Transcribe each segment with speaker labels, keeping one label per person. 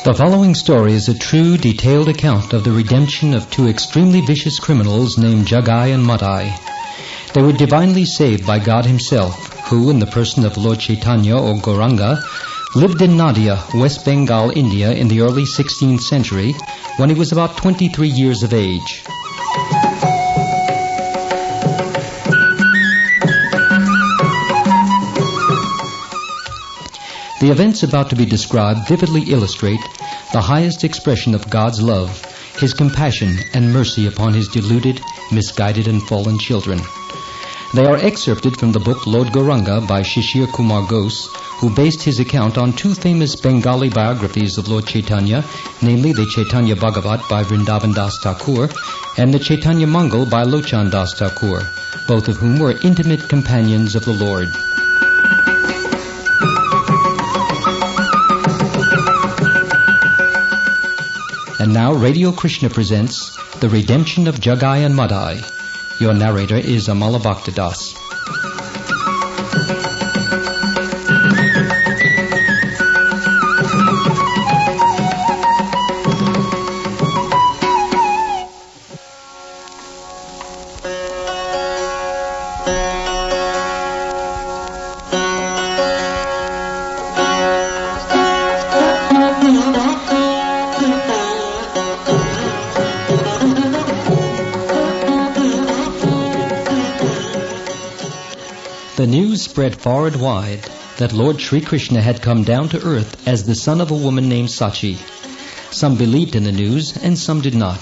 Speaker 1: The following story is a true, detailed account of the redemption of two extremely vicious criminals named Jagai and Madhai. They were divinely saved by God Himself, who, in the person of Lord Chaitanya or Gauranga, lived in Nadia, West Bengal, India, in the early 16th century, when he was about 23 years of age. The events about to be described vividly illustrate the highest expression of God's love, His compassion and mercy upon His deluded, misguided and fallen children. They are excerpted from the book Lord Gauranga by Sisir Kumar Ghosh, who based his account on two famous Bengali biographies of Lord Chaitanya, namely the Caitanya Bhagavad by Vrindavan Das Thakur and the Caitanya Mangal by Lochan Das Thakur, both of whom were intimate companions of the Lord. And now Radio Krishna presents The Redemption of Jagai and Madhai. Your narrator is Amal Bhakta Das. The news spread far and wide that Lord Sri Krishna had come down to earth as the son of a woman named Sachi. Some believed in the news and some did not.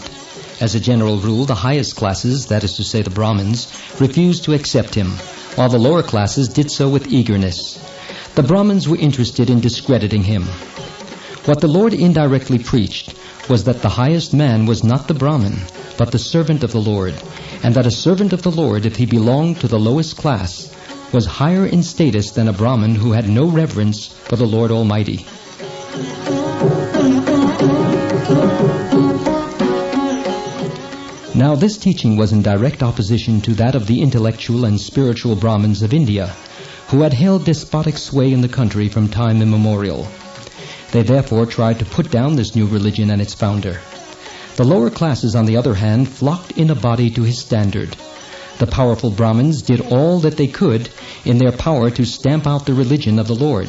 Speaker 1: As a general rule, the highest classes, that is to say the Brahmins, refused to accept him, while the lower classes did so with eagerness. The Brahmins were interested in discrediting him. What the Lord indirectly preached was that the highest man was not the Brahmin, but the servant of the Lord, and that a servant of the Lord, if he belonged to the lowest class, was higher in status than a Brahmin who had no reverence for the Lord Almighty. Now this teaching was in direct opposition to that of the intellectual and spiritual Brahmins of India, who had held despotic sway in the country from time immemorial. They therefore tried to put down this new religion and its founder. The lower classes, on the other hand, flocked in a body to his standard. The powerful Brahmins did all that they could in their power to stamp out the religion of the Lord.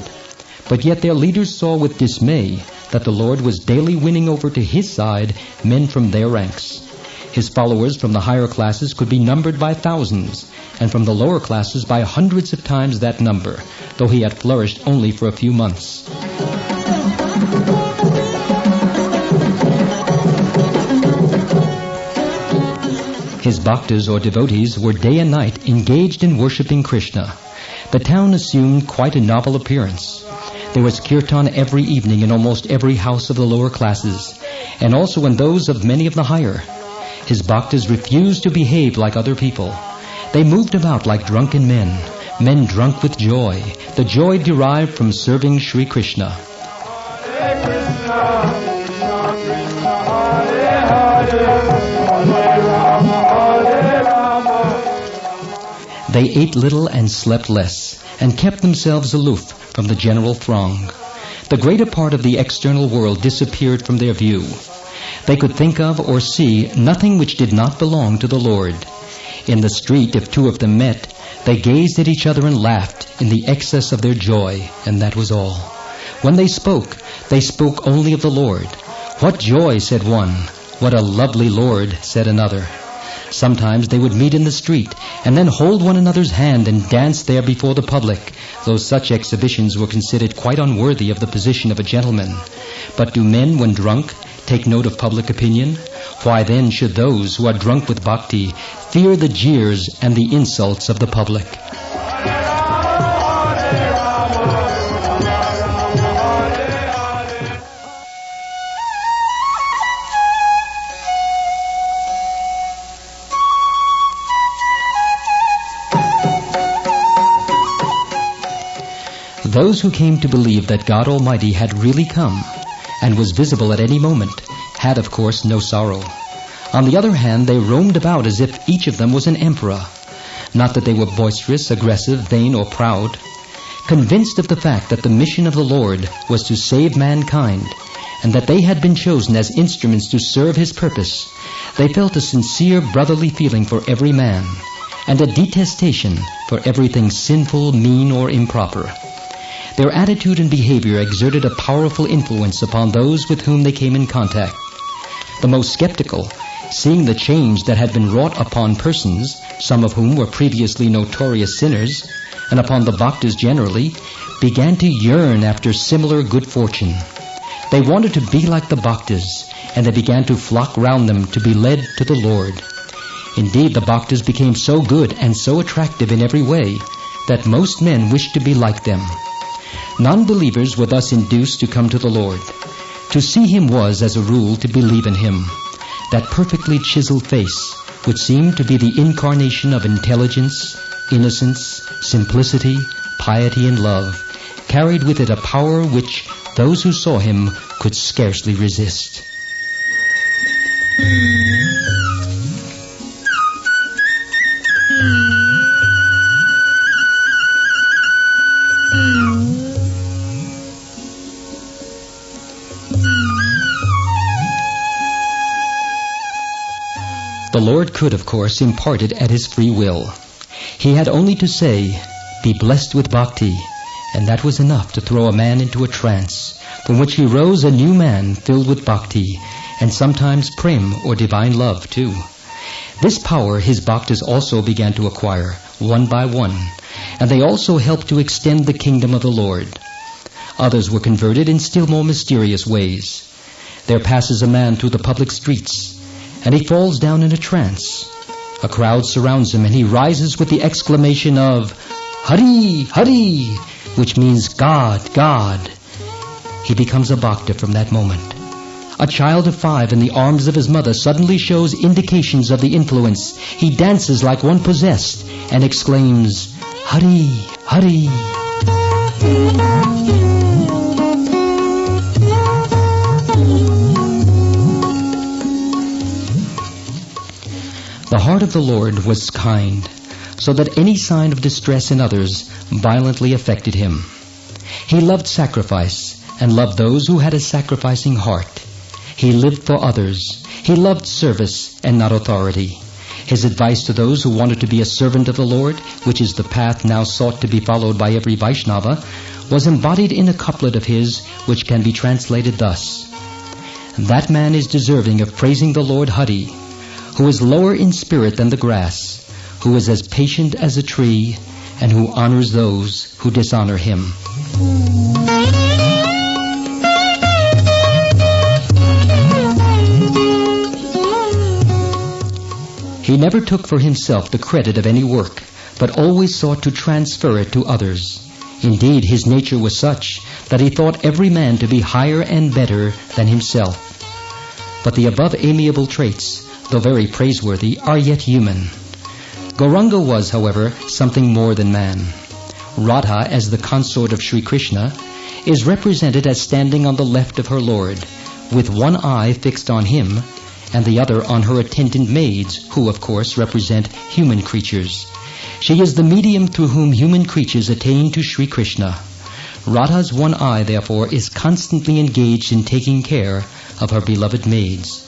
Speaker 1: But yet their leaders saw with dismay that the Lord was daily winning over to His side men from their ranks. His followers from the higher classes could be numbered by thousands, and from the lower classes by hundreds of times that number, though he had flourished only for a few months. His bhaktas or devotees were day and night engaged in worshipping Krishna. The town assumed quite a novel appearance. There was kirtan every evening in almost every house of the lower classes, and also in those of many of the higher. His bhaktas refused to behave like other people. They moved about like drunken men drunk with joy, the joy derived from serving Sri Krishna. They ate little and slept less, and kept themselves aloof from the general throng. The greater part of the external world disappeared from their view. They could think of or see nothing which did not belong to the Lord. In the street, if two of them met, they gazed at each other and laughed in the excess of their joy, and that was all. When they spoke only of the Lord. "What joy," said one. "What a lovely Lord," said another. Sometimes they would meet in the street and then hold one another's hand and dance there before the public, though such exhibitions were considered quite unworthy of the position of a gentleman. But do men, when drunk, take note of public opinion? Why then should those who are drunk with bhakti fear the jeers and the insults of the public? Those who came to believe that God Almighty had really come and was visible at any moment had, of course, no sorrow. On the other hand, they roamed about as if each of them was an emperor. Not that they were boisterous, aggressive, vain, or proud. Convinced of the fact that the mission of the Lord was to save mankind, and that they had been chosen as instruments to serve his purpose, they felt a sincere brotherly feeling for every man, and a detestation for everything sinful, mean, or improper. Their attitude and behavior exerted a powerful influence upon those with whom they came in contact. The most skeptical, seeing the change that had been wrought upon persons, some of whom were previously notorious sinners, and upon the bhaktas generally, began to yearn after similar good fortune. They wanted to be like the bhaktas, and they began to flock round them to be led to the Lord. Indeed, the bhaktas became so good and so attractive in every way that most men wished to be like them. Non-believers were thus induced to come to the Lord. To see him was, as a rule, to believe in him. That perfectly chiseled face, which seemed to be the incarnation of intelligence, innocence, simplicity, piety, and love, carried with it a power which those who saw him could scarcely resist. The Lord could, of course, impart it at his free will. He had only to say, "Be blessed with bhakti," and that was enough to throw a man into a trance, from which he rose a new man filled with bhakti, and sometimes prem, or divine love, too. This power his bhaktas also began to acquire, one by one, and they also helped to extend the kingdom of the Lord. Others were converted in still more mysterious ways. There passes a man through the public streets, and he falls down in a trance. A crowd surrounds him, and he rises with the exclamation of, "Hari! Hari!" which means God, God. He becomes a bhakta from that moment. A child of 5 in the arms of his mother suddenly shows indications of the influence. He dances like one possessed and exclaims, "Hari! Hari!" The heart of the Lord was kind, so that any sign of distress in others violently affected him. He loved sacrifice and loved those who had a sacrificing heart. He lived for others. He loved service and not authority. His advice to those who wanted to be a servant of the Lord, which is the path now sought to be followed by every Vaisnava, was embodied in a couplet of his which can be translated thus: "That man is deserving of praising the Lord Hari, who is lower in spirit than the grass, who is as patient as a tree, and who honors those who dishonor him." He never took for himself the credit of any work, but always sought to transfer it to others. Indeed, his nature was such that he thought every man to be higher and better than himself. But the above amiable traits, though very praiseworthy, are yet human. Gauranga was, however, something more than man. Radha, as the consort of Sri Krishna, is represented as standing on the left of her Lord, with one eye fixed on him, and the other on her attendant maids, who, of course, represent human creatures. She is the medium through whom human creatures attain to Sri Krishna. Radha's one eye, therefore, is constantly engaged in taking care of her beloved maids.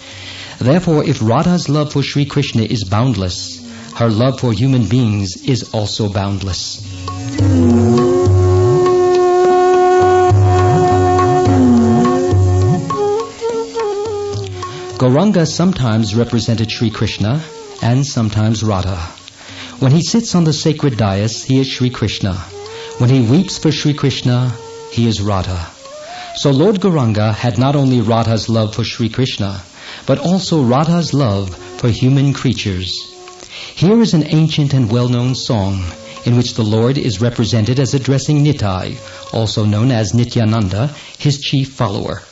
Speaker 1: Therefore, if Radha's love for Sri Krishna is boundless, her love for human beings is also boundless. Gauranga sometimes represented Sri Krishna and sometimes Radha. When he sits on the sacred dais, he is Sri Krishna. When he weeps for Sri Krishna, he is Radha. So Lord Gauranga had not only Radha's love for Sri Krishna, but also Radha's love for human creatures. Here is an ancient and well-known song in which the Lord is represented as addressing Nitai, also known as Nityananda, his chief follower.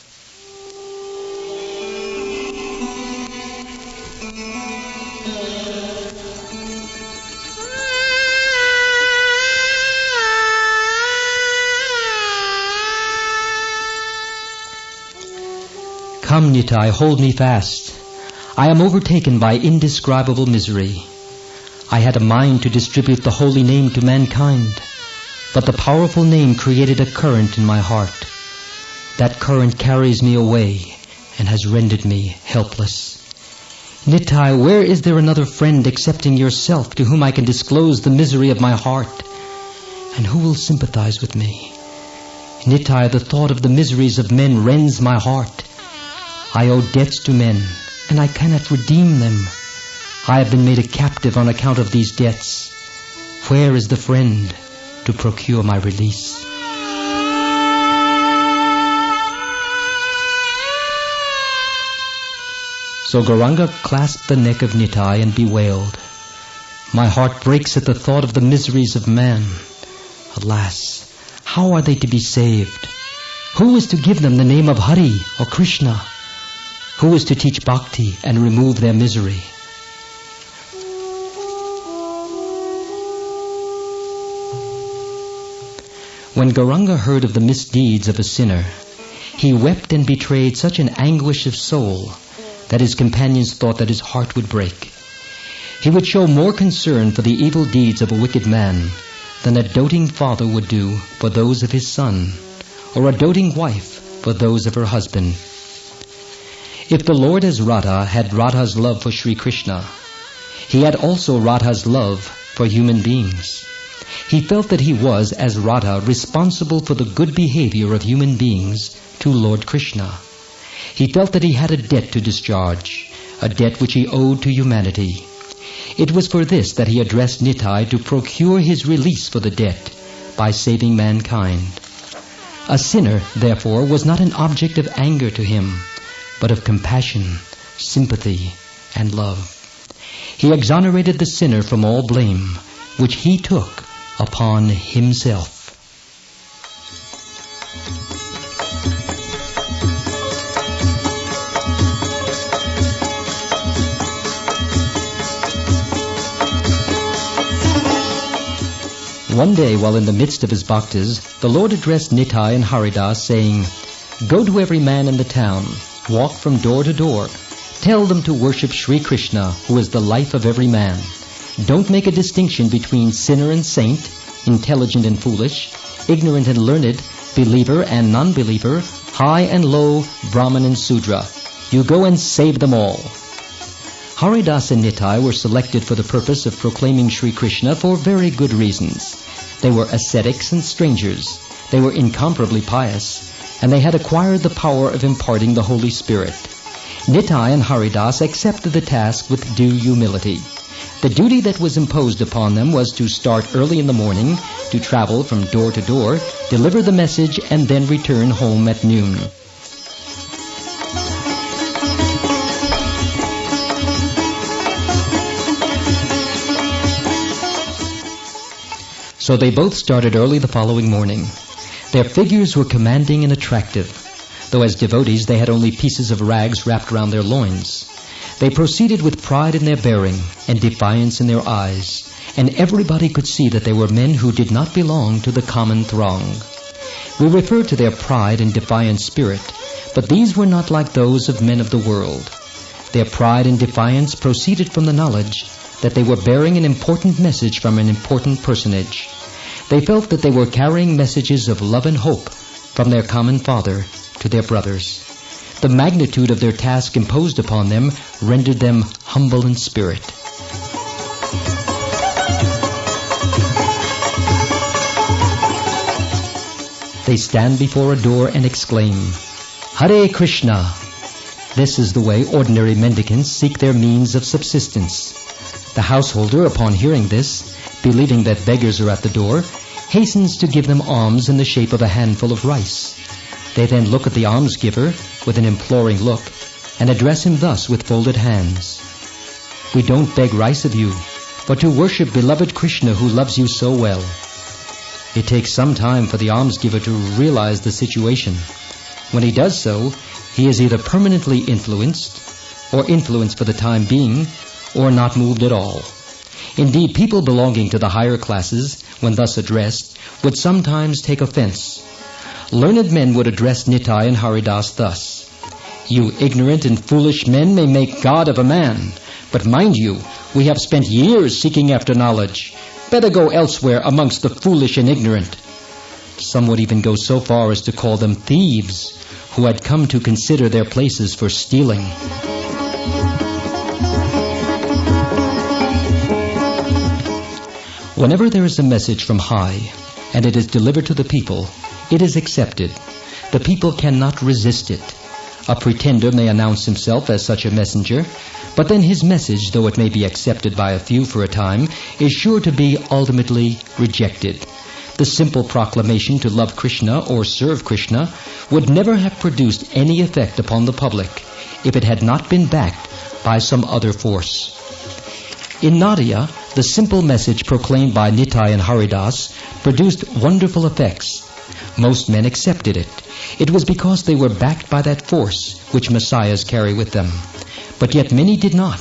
Speaker 1: Come, Nitai, hold me fast. I am overtaken by indescribable misery. I had a mind to distribute the holy name to mankind, but the powerful name created a current in my heart. That current carries me away and has rendered me helpless. Nitai, where is there another friend excepting yourself to whom I can disclose the misery of my heart? And who will sympathize with me? Nitai, the thought of the miseries of men rends my heart. I owe debts to men, and I cannot redeem them. I have been made a captive on account of these debts. Where is the friend to procure my release? So Gauranga clasped the neck of Nitai and bewailed, "My heart breaks at the thought of the miseries of man. Alas, how are they to be saved? Who is to give them the name of Hari or Krishna? Who is to teach bhakti and remove their misery?" When Gauranga heard of the misdeeds of a sinner, he wept and betrayed such an anguish of soul that his companions thought that his heart would break. He would show more concern for the evil deeds of a wicked man than a doting father would do for those of his son, or a doting wife for those of her husband. If the Lord as Radha had Radha's love for Sri Krishna, he had also Radha's love for human beings. He felt that he was, as Radha, responsible for the good behavior of human beings to Lord Krishna. He felt that he had a debt to discharge, a debt which he owed to humanity. It was for this that he addressed Nitai to procure his release for the debt by saving mankind. A sinner, therefore, was not an object of anger to him, but of compassion, sympathy, and love. He exonerated the sinner from all blame, which he took upon himself. One day, while in the midst of his bhaktas, the Lord addressed Nitai and Haridas, saying, "Go to every man in the town, walk from door to door. Tell them to worship Sri Krishna, who is the life of every man. Don't make a distinction between sinner and saint, intelligent and foolish, ignorant and learned, believer and non-believer, high and low, Brahman and Sudra. You go and save them all." Haridas and Nitai were selected for the purpose of proclaiming Sri Krishna for very good reasons. They were ascetics and strangers. They were incomparably pious, and they had acquired the power of imparting the Holy Spirit. Nitai and Haridas accepted the task with due humility. The duty that was imposed upon them was to start early in the morning, to travel from door to door, deliver the message, and then return home at noon. So they both started early the following morning. Their figures were commanding and attractive, though as devotees they had only pieces of rags wrapped round their loins. They proceeded with pride in their bearing and defiance in their eyes, and everybody could see that they were men who did not belong to the common throng. We refer to their pride and defiant spirit, but these were not like those of men of the world. Their pride and defiance proceeded from the knowledge that they were bearing an important message from an important personage. They felt that they were carrying messages of love and hope from their common Father to their brothers. The magnitude of their task imposed upon them rendered them humble in spirit. They stand before a door and exclaim, "Hare Krishna!" This is the way ordinary mendicants seek their means of subsistence. The householder, upon hearing this, believing that beggars are at the door, hastens to give them alms in the shape of a handful of rice. They then look at the almsgiver with an imploring look and address him thus with folded hands, "We don't beg rice of you, but to worship beloved Krishna who loves you so well." It takes some time for the almsgiver to realize the situation. When he does so, he is either permanently influenced, or influenced for the time being, or not moved at all. Indeed, people belonging to the higher classes, when thus addressed, would sometimes take offense. Learned men would address Nitai and Haridas thus, "You ignorant and foolish men may make God of a man, but mind you, we have spent years seeking after knowledge. Better go elsewhere amongst the foolish and ignorant." Some would even go so far as to call them thieves, who had come to consider their places for stealing. Whenever there is a message from high, and it is delivered to the people, it is accepted. The people cannot resist it. A pretender may announce himself as such a messenger, but then his message, though it may be accepted by a few for a time, is sure to be ultimately rejected. The simple proclamation to love Krishna or serve Krishna would never have produced any effect upon the public if it had not been backed by some other force. In Nadia, the simple message proclaimed by Nitai and Haridas produced wonderful effects. Most men accepted it. It was because they were backed by that force which messiahs carry with them. But yet many did not.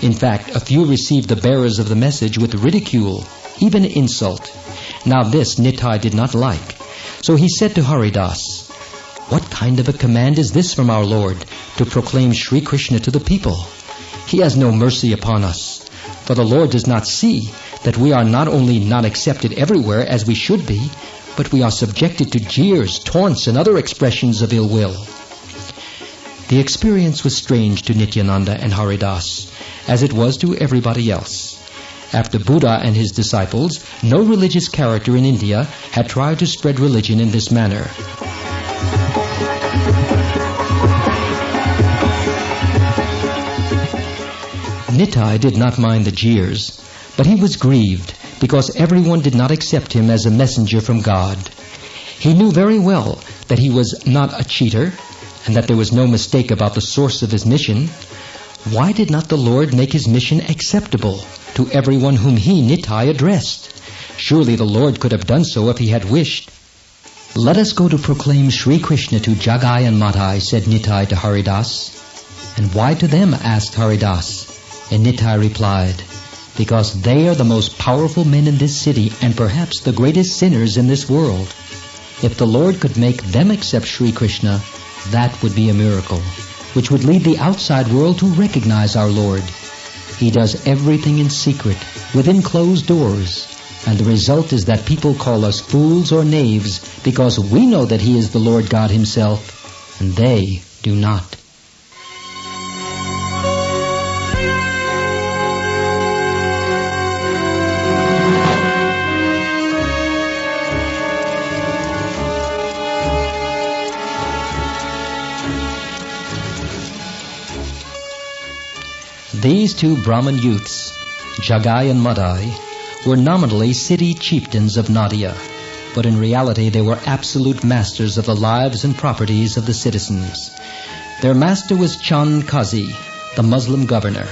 Speaker 1: In fact, a few received the bearers of the message with ridicule, even insult. Now this Nitai did not like. So he said to Haridas, "What kind of a command is this from our Lord, to proclaim Sri Krishna to the people? He has no mercy upon us. For the Lord does not see that we are not only not accepted everywhere as we should be, but we are subjected to jeers, taunts, and other expressions of ill will." The experience was strange to Nityananda and Haridas, as it was to everybody else. After Buddha and his disciples, no religious character in India had tried to spread religion in this manner. Nitai did not mind the jeers, but he was grieved because everyone did not accept him as a messenger from God. He knew very well that he was not a cheater and that there was no mistake about the source of his mission. Why did not the Lord make his mission acceptable to everyone whom he, Nitai, addressed? Surely the Lord could have done so if he had wished. "Let us go to proclaim Sri Krishna to Jagai and Madhai," said Nitai to Haridas. "And why to them?" asked Haridas. And Nitai replied, "Because they are the most powerful men in this city and perhaps the greatest sinners in this world. If the Lord could make them accept Sri Krishna, that would be a miracle, which would lead the outside world to recognize our Lord. He does everything in secret, within closed doors, and the result is that people call us fools or knaves because we know that He is the Lord God Himself, and they do not." These two Brahmin youths, Jagai and Madhai, were nominally city chieftains of Nadia, but in reality they were absolute masters of the lives and properties of the citizens. Their master was Chand Kazi, the Muslim governor,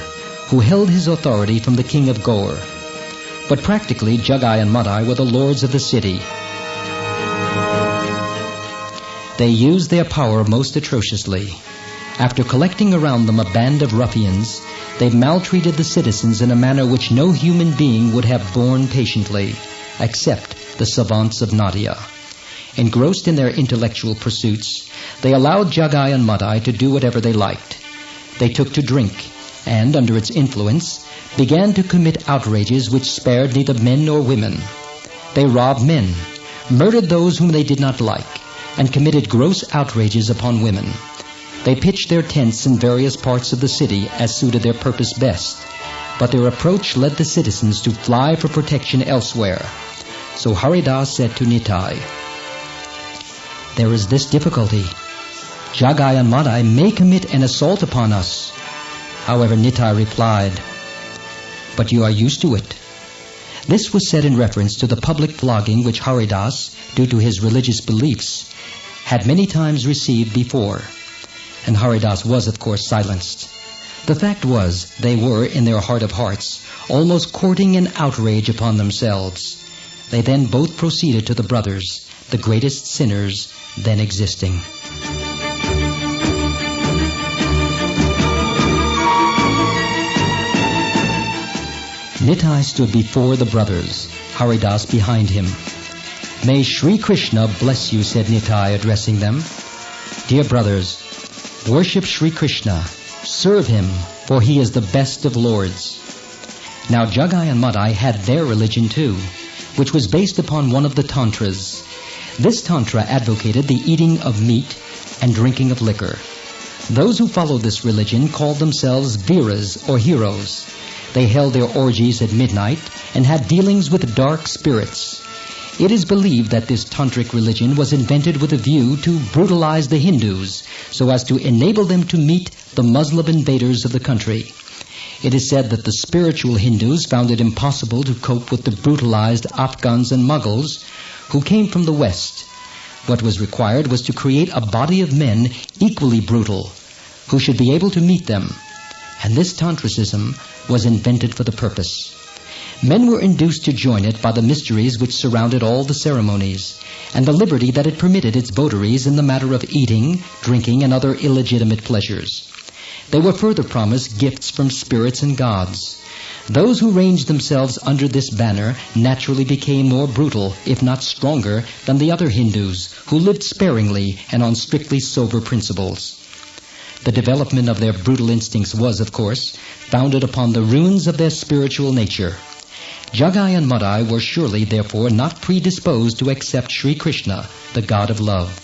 Speaker 1: who held his authority from the king of Gaur. But practically Jagai and Madhai were the lords of the city. They used their power most atrociously. After collecting around them a band of ruffians, they maltreated the citizens in a manner which no human being would have borne patiently, except the savants of Nadia. Engrossed in their intellectual pursuits, they allowed Jagai and Madhai to do whatever they liked. They took to drink, and, under its influence, began to commit outrages which spared neither men nor women. They robbed men, murdered those whom they did not like, and committed gross outrages upon women. They pitched their tents in various parts of the city as suited their purpose best, but their approach led the citizens to fly for protection elsewhere. So Haridas said to Nitai, "There is this difficulty. Jagai and Madhai may commit an assault upon us." However, Nitai replied, "But you are used to it." This was said in reference to the public flogging which Haridas, due to his religious beliefs, had many times received before. And Haridas was, of course, silenced. The fact was, they were, in their heart of hearts, almost courting an outrage upon themselves. They then both proceeded to the brothers, the greatest sinners then existing. Nitai stood before the brothers, Haridas behind him. "May Sri Krishna bless you," said Nitai, addressing them. "Dear brothers, worship Sri Krishna, serve Him, for He is the best of lords." Now Jagai and Madhai had their religion too, which was based upon one of the tantras. This tantra advocated the eating of meat and drinking of liquor. Those who followed this religion called themselves Viras or heroes. They held their orgies at midnight and had dealings with dark spirits. It is believed that this tantric religion was invented with a view to brutalize the Hindus so as to enable them to meet the Muslim invaders of the country. It is said that the spiritual Hindus found it impossible to cope with the brutalized Afghans and Mughals who came from the West. What was required was to create a body of men equally brutal who should be able to meet them. And this tantricism was invented for the purpose. Men were induced to join it by the mysteries which surrounded all the ceremonies, and the liberty that it permitted its votaries in the matter of eating, drinking, and other illegitimate pleasures. They were further promised gifts from spirits and gods. Those who ranged themselves under this banner naturally became more brutal, if not stronger, than the other Hindus, who lived sparingly and on strictly sober principles. The development of their brutal instincts was, of course, founded upon the ruins of their spiritual nature. Jagai and Madhai were surely, therefore, not predisposed to accept Sri Krishna, the god of love.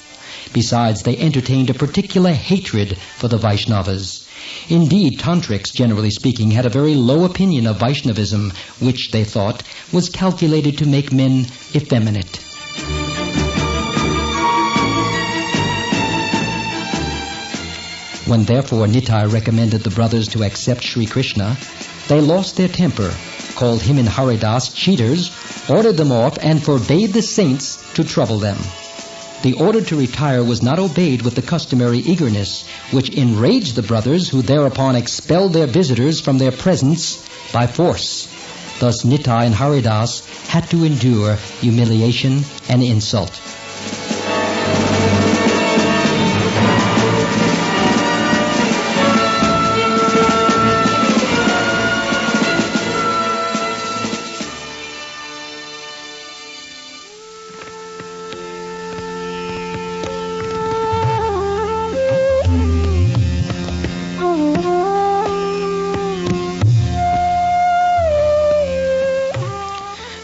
Speaker 1: Besides, they entertained a particular hatred for the Vaisnavas. Indeed, tantrics, generally speaking, had a very low opinion of Vaishnavism, which, they thought, was calculated to make men effeminate. When therefore Nitai recommended the brothers to accept Sri Krishna, they lost their temper, called him and Haridas cheaters, ordered them off, and forbade the saints to trouble them. The order to retire was not obeyed with the customary eagerness, which enraged the brothers, who thereupon expelled their visitors from their presence by force. Thus Nitai and Haridas had to endure humiliation and insult.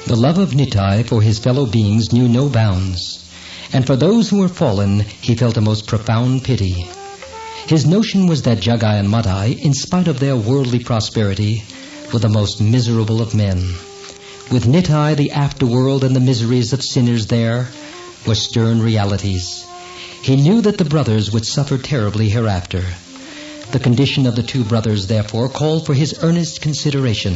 Speaker 1: The love of Nitai for his fellow beings knew no bounds, and for those who were fallen he felt a most profound pity. His notion was that Jagai and Madhai, in spite of their worldly prosperity, were the most miserable of men. With Nitai, the afterworld and the miseries of sinners there were stern realities. He knew that the brothers would suffer terribly hereafter. The condition of the two brothers, therefore, called for his earnest consideration.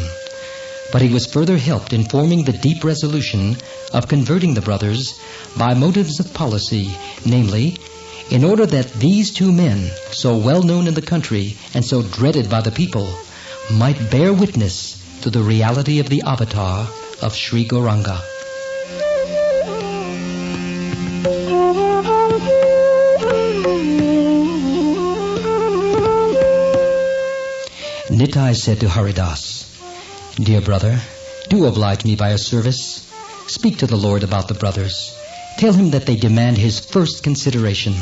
Speaker 1: But he was further helped in forming the deep resolution of converting the brothers by motives of policy, namely, in order that these two men, so well known in the country and so dreaded by the people, might bear witness to the reality of the avatar of Sri Gauranga. Nitai said to Haridas, "Dear brother, do oblige me by a service. Speak to the Lord about the brothers. Tell him that they demand his first consideration.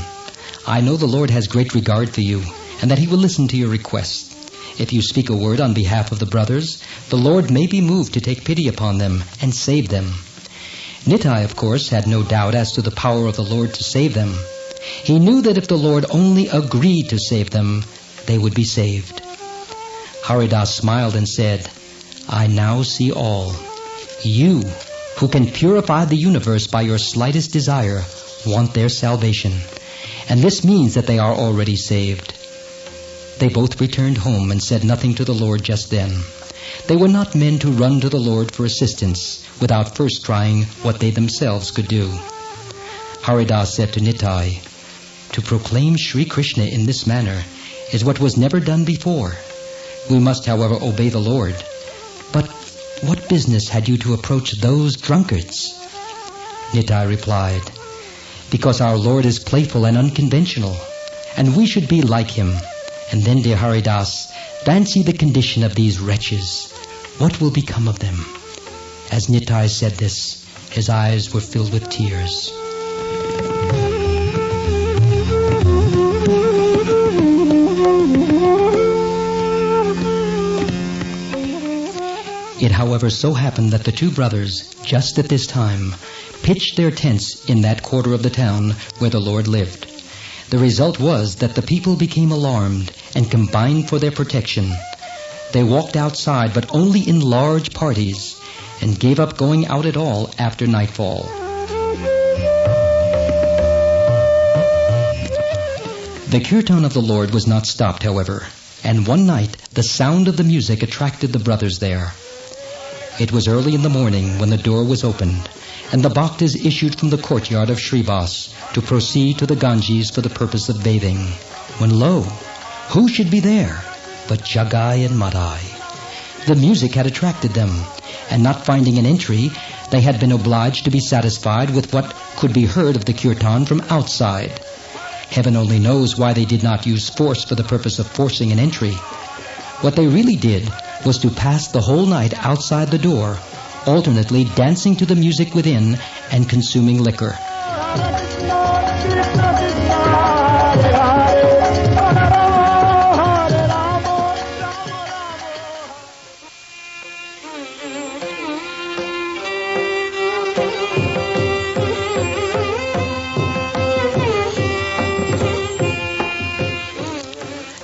Speaker 1: I know the Lord has great regard for you, and that he will listen to your request. If you speak a word on behalf of the brothers, the Lord may be moved to take pity upon them and save them." Nitai, of course, had no doubt as to the power of the Lord to save them. He knew that if the Lord only agreed to save them, they would be saved. Haridas smiled and said, "I now see all. You, who can purify the universe by your slightest desire, want their salvation. And this means that they are already saved." They both returned home and said nothing to the Lord just then. They were not men to run to the Lord for assistance without first trying what they themselves could do. Haridas said to Nitai, "To proclaim Sri Krishna in this manner is what was never done before. We must, however, obey the Lord. But what business had you to approach those drunkards?" Nitai replied, "Because our Lord is playful and unconventional, and we should be like him. And then, dear Haridas, fancy the condition of these wretches. What will become of them?" As Nitai said this, his eyes were filled with tears. It, however, so happened that the two brothers, just at this time, pitched their tents in that quarter of the town where the Lord lived. The result was that the people became alarmed and combined for their protection. They walked outside, but only in large parties, and gave up going out at all after nightfall. The kirtan of the Lord was not stopped, however, and one night the sound of the music attracted the brothers there. It was early in the morning when the door was opened, and the bhaktas issued from the courtyard of Srivas to proceed to the Ganges for the purpose of bathing. When lo, who should be there but Jagai and Madhai? The music had attracted them, and not finding an entry, they had been obliged to be satisfied with what could be heard of the kirtan from outside. Heaven only knows why they did not use force for the purpose of forcing an entry. What they really did was to pass the whole night outside the door, alternately dancing to the music within and consuming liquor.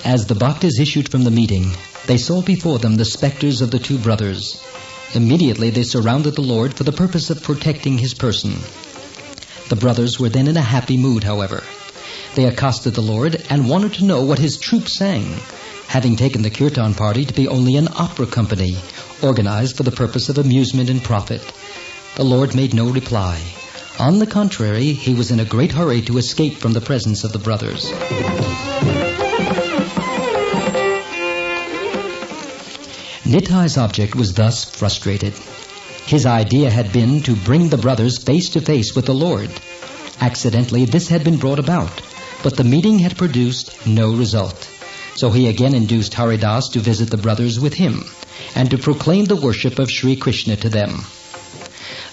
Speaker 1: As the bhaktas issued from the meeting, they saw before them the specters of the two brothers. Immediately they surrounded the Lord for the purpose of protecting his person. The brothers were then in a happy mood, however. They accosted the Lord and wanted to know what his troupe sang, having taken the kirtan party to be only an opera company, organized for the purpose of amusement and profit. The Lord made no reply. On the contrary, he was in a great hurry to escape from the presence of the brothers. Nithai's object was thus frustrated. His idea had been to bring the brothers face to face with the Lord. Accidentally, this had been brought about, but the meeting had produced no result. So he again induced Haridas to visit the brothers with him, and to proclaim the worship of Sri Krishna to them.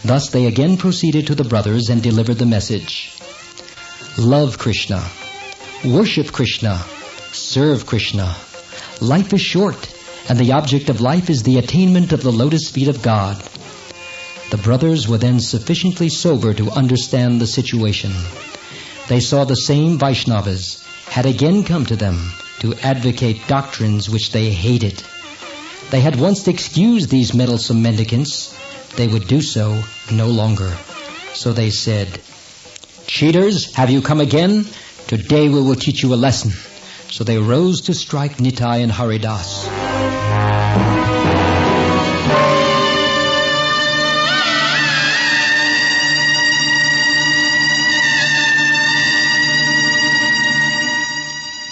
Speaker 1: Thus they again proceeded to the brothers and delivered the message. Love Krishna, worship Krishna, serve Krishna. Life is short, and the object of life is the attainment of the lotus feet of God. The brothers were then sufficiently sober to understand the situation. They saw the same Vaishnavas had again come to them to advocate doctrines which they hated. They had once excused these meddlesome mendicants. They would do so no longer. So they said, "Cheaters, have you come again? Today we will teach you a lesson." So they rose to strike Nitai and Haridas.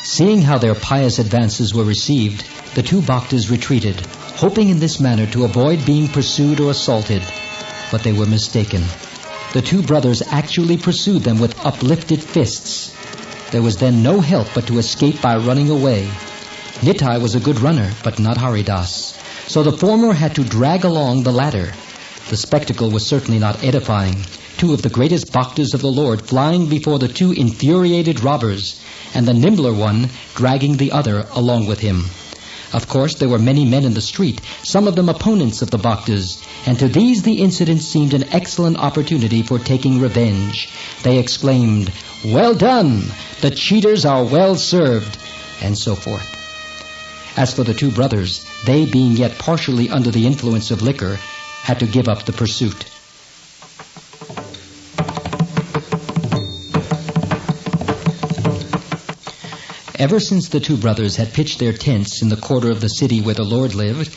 Speaker 1: Seeing how their pious advances were received, the two bhaktas retreated, hoping in this manner to avoid being pursued or assaulted. But they were mistaken. The two brothers actually pursued them with uplifted fists. There was then no help but to escape by running away. Nitai was a good runner, but not Haridas. So the former had to drag along the latter. The spectacle was certainly not edifying. Two of the greatest bhaktas of the Lord flying before the two infuriated robbers, and the nimbler one dragging the other along with him. Of course, there were many men in the street, some of them opponents of the bhaktas, and to these the incident seemed an excellent opportunity for taking revenge. They exclaimed, "Well done! The cheaters are well served!" and so forth. As for the two brothers, they, being yet partially under the influence of liquor, had to give up the pursuit. Ever since the two brothers had pitched their tents in the quarter of the city where the Lord lived,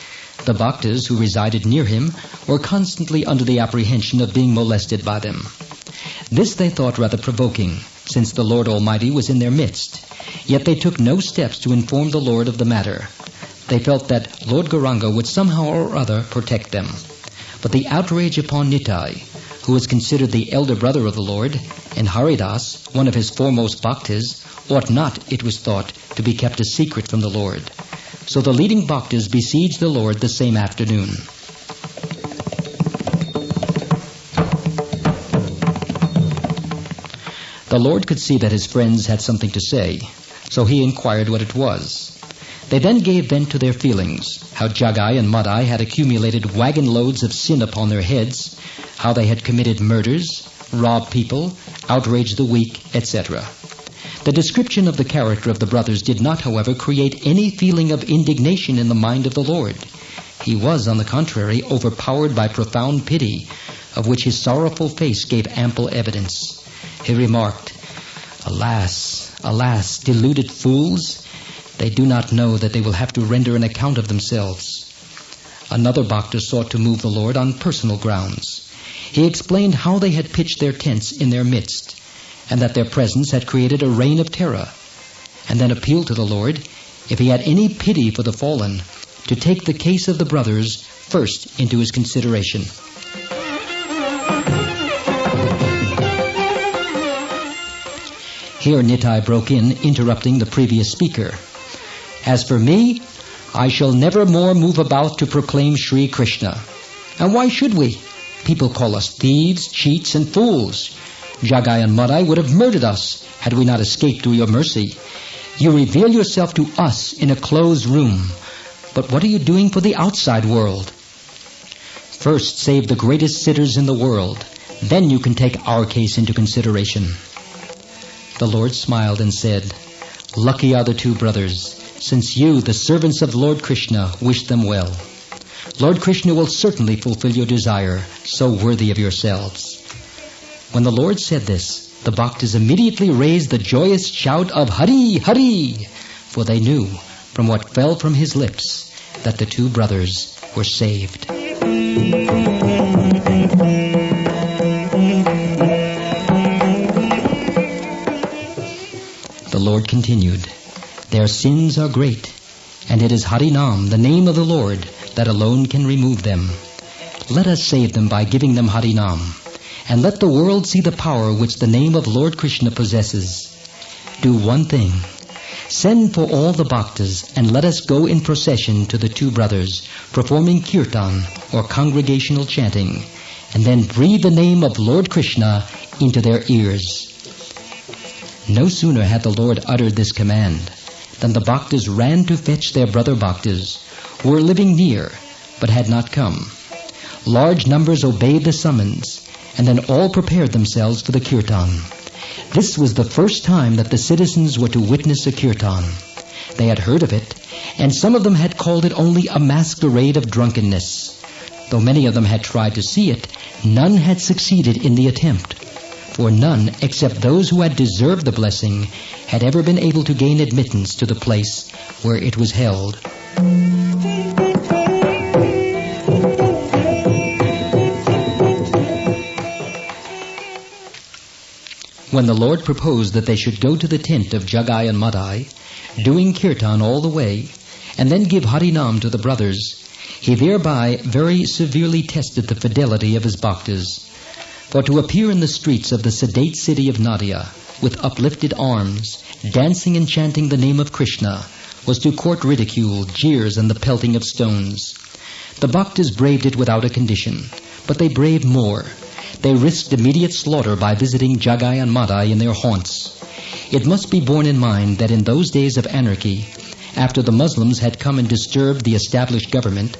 Speaker 1: the bhaktas who resided near him were constantly under the apprehension of being molested by them. This they thought rather provoking, since the Lord Almighty was in their midst. Yet they took no steps to inform the Lord of the matter. They felt that Lord Gauranga would somehow or other protect them. But the outrage upon Nitai, who was considered the elder brother of the Lord, and Haridas, one of his foremost bhaktas, ought not, it was thought, to be kept a secret from the Lord. So the leading bhaktas besieged the Lord the same afternoon. The Lord could see that his friends had something to say, so he inquired what it was. They then gave vent to their feelings, how Jagai and Madhai had accumulated wagon loads of sin upon their heads, how they had committed murders, robbed people, outraged the weak, etc. The description of the character of the brothers did not, however, create any feeling of indignation in the mind of the Lord. He was, on the contrary, overpowered by profound pity, of which his sorrowful face gave ample evidence. He remarked, "Alas, alas, deluded fools! They do not know that they will have to render an account of themselves." Another Bhakta sought to move the Lord on personal grounds. He explained how they had pitched their tents in their midst, and that their presence had created a reign of terror, and then appealed to the Lord, if he had any pity for the fallen, to take the case of the brothers first into his consideration. Here Nitai broke in, interrupting the previous speaker. "As for me, I shall never more move about to proclaim Sri Krishna. And why should we? People call us thieves, cheats, and fools. Jagai and Madhai would have murdered us had we not escaped through your mercy. You reveal yourself to us in a closed room. But what are you doing for the outside world? First save the greatest sitters in the world. Then you can take our case into consideration." The Lord smiled and said, "Lucky are the two brothers, since you, the servants of Lord Krishna, wish them well. Lord Krishna will certainly fulfill your desire, so worthy of yourselves." When the Lord said this, the Bhaktas immediately raised the joyous shout of Hari, Hari, for they knew, from what fell from his lips, that the two brothers were saved. The Lord continued, "Their sins are great, and it is Harinam, the name of the Lord, that alone can remove them. Let us save them by giving them Harinam, and let the world see the power which the name of Lord Krishna possesses. Do one thing. Send for all the Bhaktas, and let us go in procession to the two brothers, performing kirtan, or congregational chanting, and then breathe the name of Lord Krishna into their ears." No sooner had the Lord uttered this command than the Bhaktas ran to fetch their brother Bhaktas, who were living near, but had not come. Large numbers obeyed the summons, and then all prepared themselves for the kirtan. This was the first time that the citizens were to witness a kirtan. They had heard of it, and some of them had called it only a masquerade of drunkenness. Though many of them had tried to see it, none had succeeded in the attempt, for none except those who had deserved the blessing had ever been able to gain admittance to the place where it was held. When the Lord proposed that they should go to the tent of Jagai and Madhai, doing kirtan all the way, and then give Harinam to the brothers, he thereby very severely tested the fidelity of his bhaktas. For to appear in the streets of the sedate city of Nadia, with uplifted arms, dancing and chanting the name of Krishna, was to court ridicule, jeers, and the pelting of stones. The bhaktas braved it without a condition, but they braved more. They risked immediate slaughter by visiting Jagai and Madhai in their haunts. It must be borne in mind that in those days of anarchy, after the Muslims had come and disturbed the established government,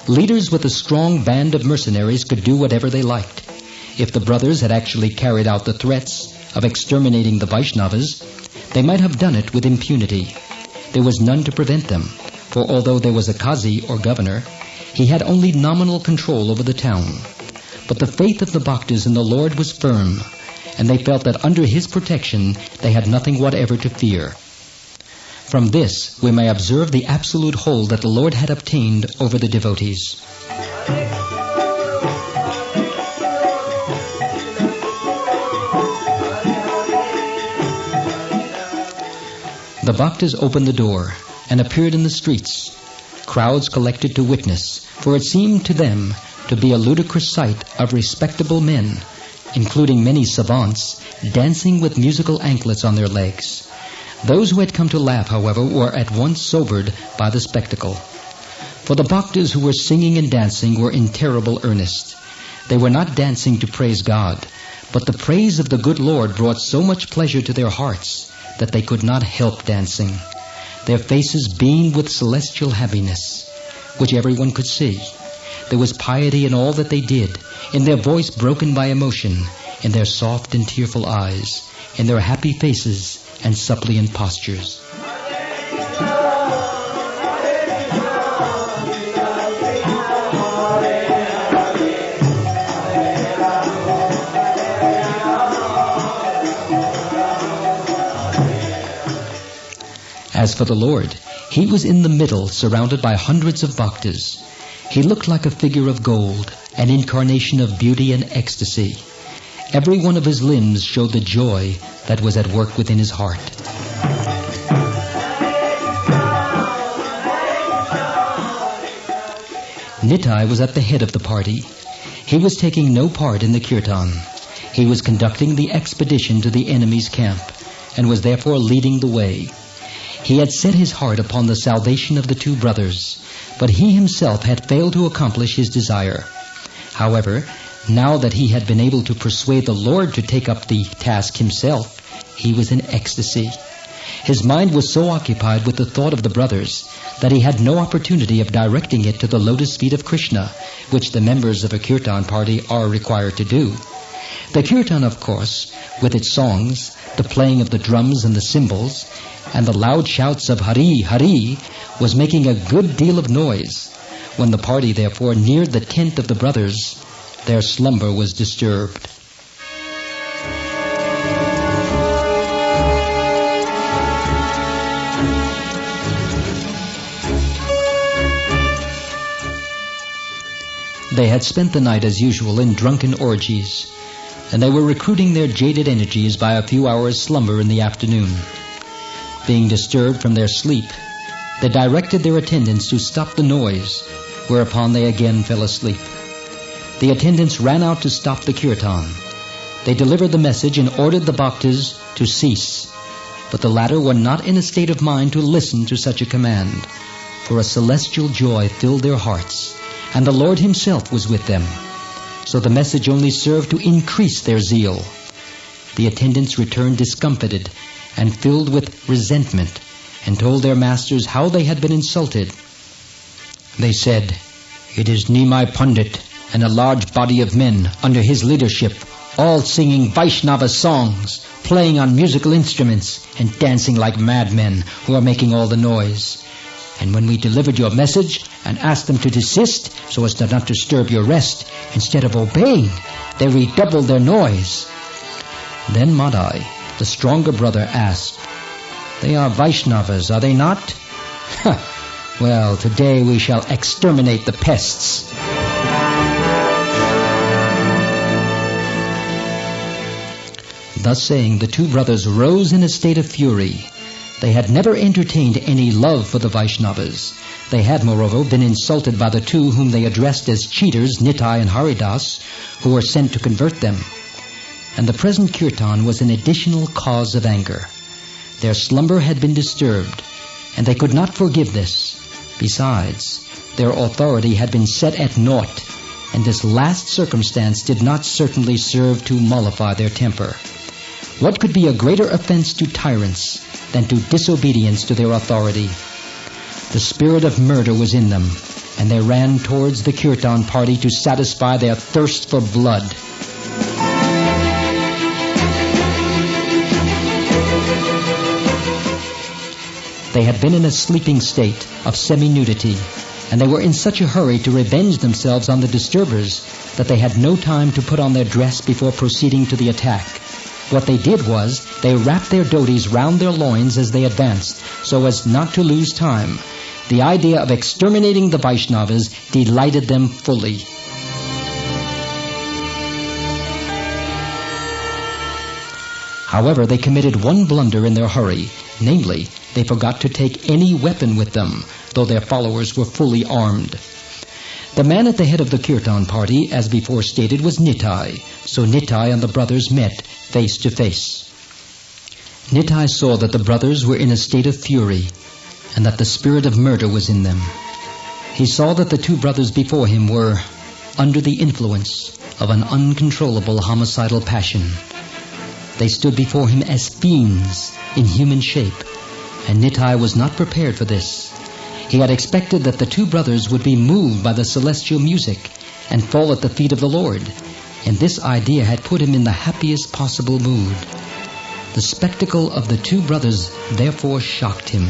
Speaker 1: leaders with a strong band of mercenaries could do whatever they liked. If the brothers had actually carried out the threats of exterminating the Vaisnavas, they might have done it with impunity. There was none to prevent them, for although there was a Qazi or governor, he had only nominal control over the town. But the faith of the Bhaktas in the Lord was firm, and they felt that under his protection they had nothing whatever to fear. From this we may observe the absolute hold that the Lord had obtained over the devotees. The Bhaktas opened the door and appeared in the streets. Crowds collected to witness, for it seemed to them to be a ludicrous sight of respectable men, including many savants, dancing with musical anklets on their legs. Those who had come to laugh, however, were at once sobered by the spectacle. For the Bhaktas who were singing and dancing were in terrible earnest. They were not dancing to praise God, but the praise of the good Lord brought so much pleasure to their hearts that they could not help dancing. Their faces beamed with celestial happiness, which everyone could see. There was piety in all that they did, in their voice broken by emotion, in their soft and tearful eyes, in their happy faces, and suppliant postures. As for the Lord, he was in the middle, surrounded by hundreds of bhaktas. He looked like a figure of gold, an incarnation of beauty and ecstasy. Every one of his limbs showed the joy that was at work within his heart. Nitai was at the head of the party. He was taking no part in the kirtan. He was conducting the expedition to the enemy's camp, and was therefore leading the way. He had set his heart upon the salvation of the two brothers, but he himself had failed to accomplish his desire. However, now that he had been able to persuade the Lord to take up the task himself, he was in ecstasy. His mind was so occupied with the thought of the brothers that he had no opportunity of directing it to the lotus feet of Krishna, which the members of a kirtan party are required to do. The kirtan, of course, with its songs, the playing of the drums and the cymbals, and the loud shouts of Hari, Hari, was making a good deal of noise. When the party, therefore, neared the tent of the brothers, their slumber was disturbed. They had spent the night as usual in drunken orgies, and they were recruiting their jaded energies by a few hours' slumber in the afternoon. Being disturbed from their sleep, they directed their attendants to stop the noise, whereupon they again fell asleep. The attendants ran out to stop the kirtan. They delivered the message and ordered the bhaktas to cease, but the latter were not in a state of mind to listen to such a command, for a celestial joy filled their hearts, and the Lord himself was with them. So the message only served to increase their zeal. The attendants returned discomfited and filled with resentment, and told their masters how they had been insulted. They said, "It is Nimai Pandit and a large body of men under his leadership, all singing Vaisnava songs, playing on musical instruments, and dancing like madmen, who are making all the noise. And when we delivered your message and asked them to desist so as to not disturb your rest, instead of obeying, they redoubled their noise." Then Madhai, the stronger brother, asked, "They are Vaishnavas, are they not? Well, today we shall exterminate the pests." Thus saying, the two brothers rose in a state of fury. They had never entertained any love for the Vaishnavas. They had, moreover, been insulted by the two whom they addressed as cheaters, Nitai and Haridas, who were sent to convert them. And the present kirtan was an additional cause of anger. Their slumber had been disturbed, and they could not forgive this. Besides, their authority had been set at naught, and this last circumstance did not certainly serve to mollify their temper. What could be a greater offense to tyrants than to disobedience to their authority? The spirit of murder was in them, and they ran towards the kirtan party to satisfy their thirst for blood. They had been in a sleeping state of semi-nudity, and they were in such a hurry to revenge themselves on the disturbers that they had no time to put on their dress before proceeding to the attack. What they did was, they wrapped their dhotis round their loins as they advanced, so as not to lose time. The idea of exterminating the Vaishnavas delighted them fully. However, they committed one blunder in their hurry, namely, they forgot to take any weapon with them, though their followers were fully armed. The man at the head of the kirtan party, as before stated, was Nitai, so Nitai and the brothers met face to face. Nitai saw that the brothers were in a state of fury, and that the spirit of murder was in them. He saw that the two brothers before him were under the influence of an uncontrollable homicidal passion. They stood before him as fiends in human shape, and Nitai was not prepared for this. He had expected that the two brothers would be moved by the celestial music and fall at the feet of the Lord, and this idea had put him in the happiest possible mood. The spectacle of the two brothers therefore shocked him.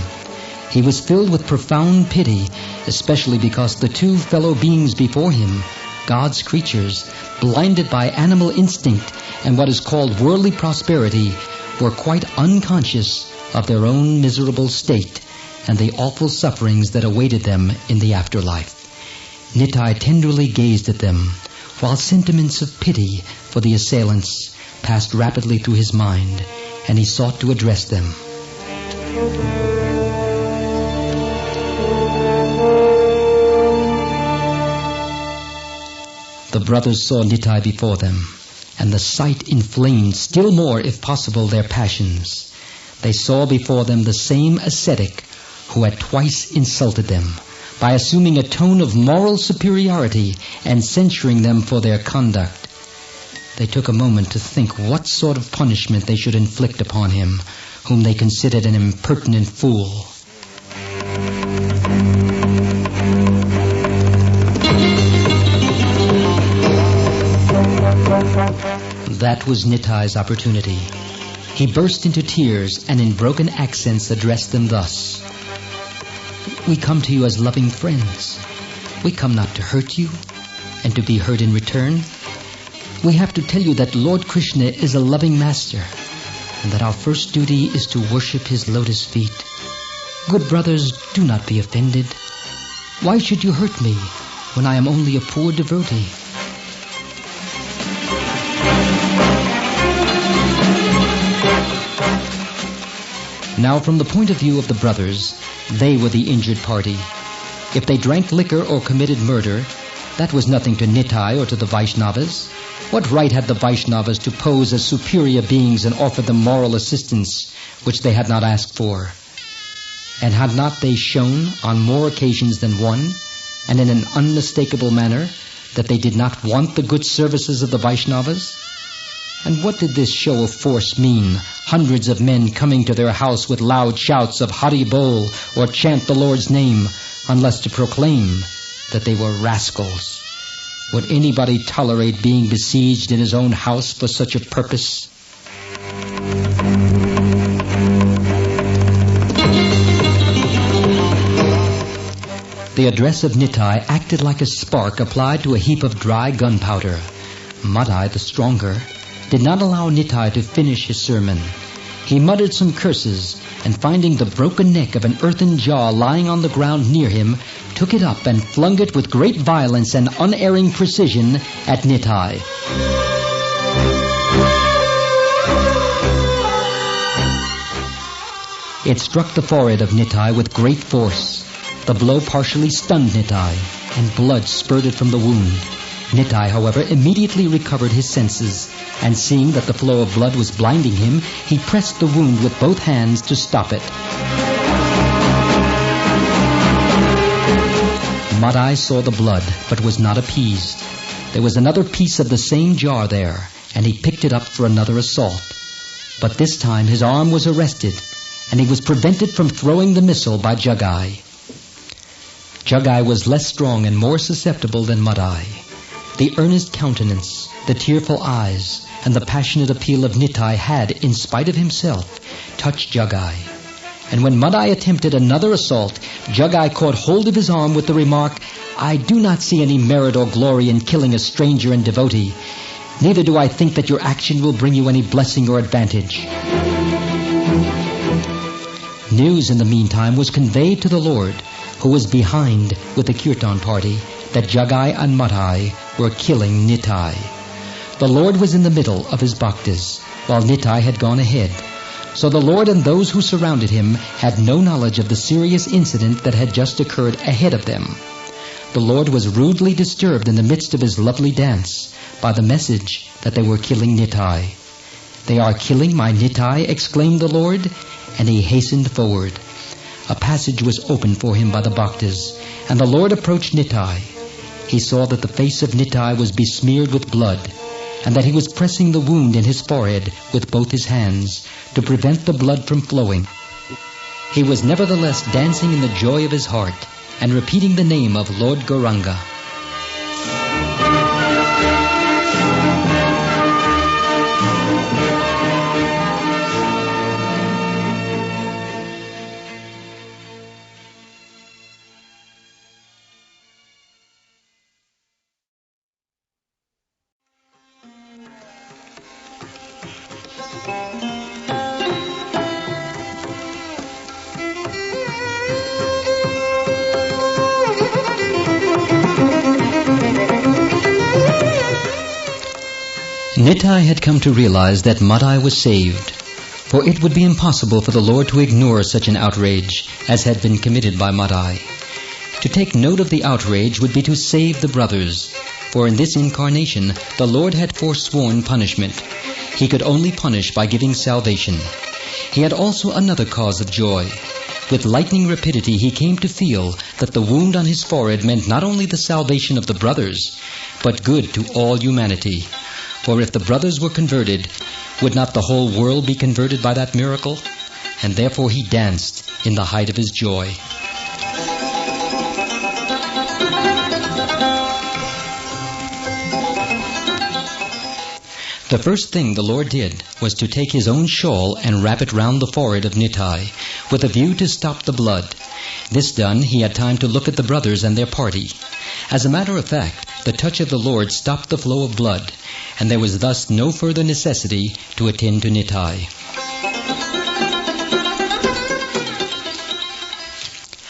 Speaker 1: He was filled with profound pity, especially because the two fellow beings before him, God's creatures, blinded by animal instinct and what is called worldly prosperity, were quite unconscious of their own miserable state and the awful sufferings that awaited them in the afterlife. Nitai tenderly gazed at them, while sentiments of pity for the assailants passed rapidly through his mind, and he sought to address them. The brothers saw Nitai before them, and the sight inflamed still more, if possible, their passions. They saw before them the same ascetic who had twice insulted them by assuming a tone of moral superiority and censuring them for their conduct. They took a moment to think what sort of punishment they should inflict upon him, whom they considered an impertinent fool. That was Nitai's opportunity. He burst into tears and in broken accents addressed them thus. We come to you as loving friends. We come not to hurt you and to be hurt in return. We have to tell you that Lord Krishna is a loving master and that our first duty is to worship his lotus feet. Good brothers, do not be offended. Why should you hurt me when I am only a poor devotee? Now, from the point of view of the brothers, they were the injured party. If they drank liquor or committed murder, that was nothing to Nitai or to the Vaishnavas. What right had the Vaishnavas to pose as superior beings and offer them moral assistance, which they had not asked for? And had not they shown, on more occasions than one, and in an unmistakable manner, that they did not want the good services of the Vaishnavas? And what did this show of force mean? Hundreds of men coming to their house with loud shouts of Hari Bol or chant the Lord's name, unless to proclaim that they were rascals. Would anybody tolerate being besieged in his own house for such a purpose? The address of Nitai acted like a spark applied to a heap of dry gunpowder. Madhai, the stronger, did not allow Nitai to finish his sermon. He muttered some curses, and finding the broken neck of an earthen jar lying on the ground near him, took it up and flung it with great violence and unerring precision at Nitai. It struck the forehead of Nitai with great force. The blow partially stunned Nitai, and blood spurted from the wound. Nitai, however, immediately recovered his senses, and seeing that the flow of blood was blinding him, he pressed the wound with both hands to stop it. Madhai saw the blood, but was not appeased. There was another piece of the same jar there, and he picked it up for another assault. But this time his arm was arrested, and he was prevented from throwing the missile by Jagai. Jagai was less strong and more susceptible than Madhai. The earnest countenance, the tearful eyes, and the passionate appeal of Nitai had, in spite of himself, touched Jagai. And when Madhai attempted another assault, Jagai caught hold of his arm with the remark, I do not see any merit or glory in killing a stranger and devotee. Neither do I think that your action will bring you any blessing or advantage. News, in the meantime, was conveyed to the Lord, who was behind with the Kirtan party, that Jagai and Madhai were killing Nitai. The Lord was in the middle of his bhaktas, while Nitai had gone ahead. So the Lord and those who surrounded him had no knowledge of the serious incident that had just occurred ahead of them. The Lord was rudely disturbed in the midst of his lovely dance by the message that they were killing Nitai. They are killing my Nitai, exclaimed the Lord, and he hastened forward. A passage was opened for him by the bhaktas, and the Lord approached Nitai. He saw that the face of Nitai was besmeared with blood, and that he was pressing the wound in his forehead with both his hands to prevent the blood from flowing. He was nevertheless dancing in the joy of his heart and repeating the name of Lord Gauranga. Nitai had come to realize that Madhai was saved, for it would be impossible for the Lord to ignore such an outrage as had been committed by Madhai. To take note of the outrage would be to save the brothers, for in this incarnation the Lord had forsworn punishment. He could only punish by giving salvation. He had also another cause of joy. With lightning rapidity he came to feel that the wound on his forehead meant not only the salvation of the brothers, but good to all humanity. For if the brothers were converted, would not the whole world be converted by that miracle? And therefore he danced in the height of his joy. The first thing the Lord did was to take his own shawl and wrap it round the forehead of Nitai, with a view to stop the blood. This done, he had time to look at the brothers and their party. As a matter of fact, the touch of the Lord stopped the flow of blood, and there was thus no further necessity to attend to Nitai.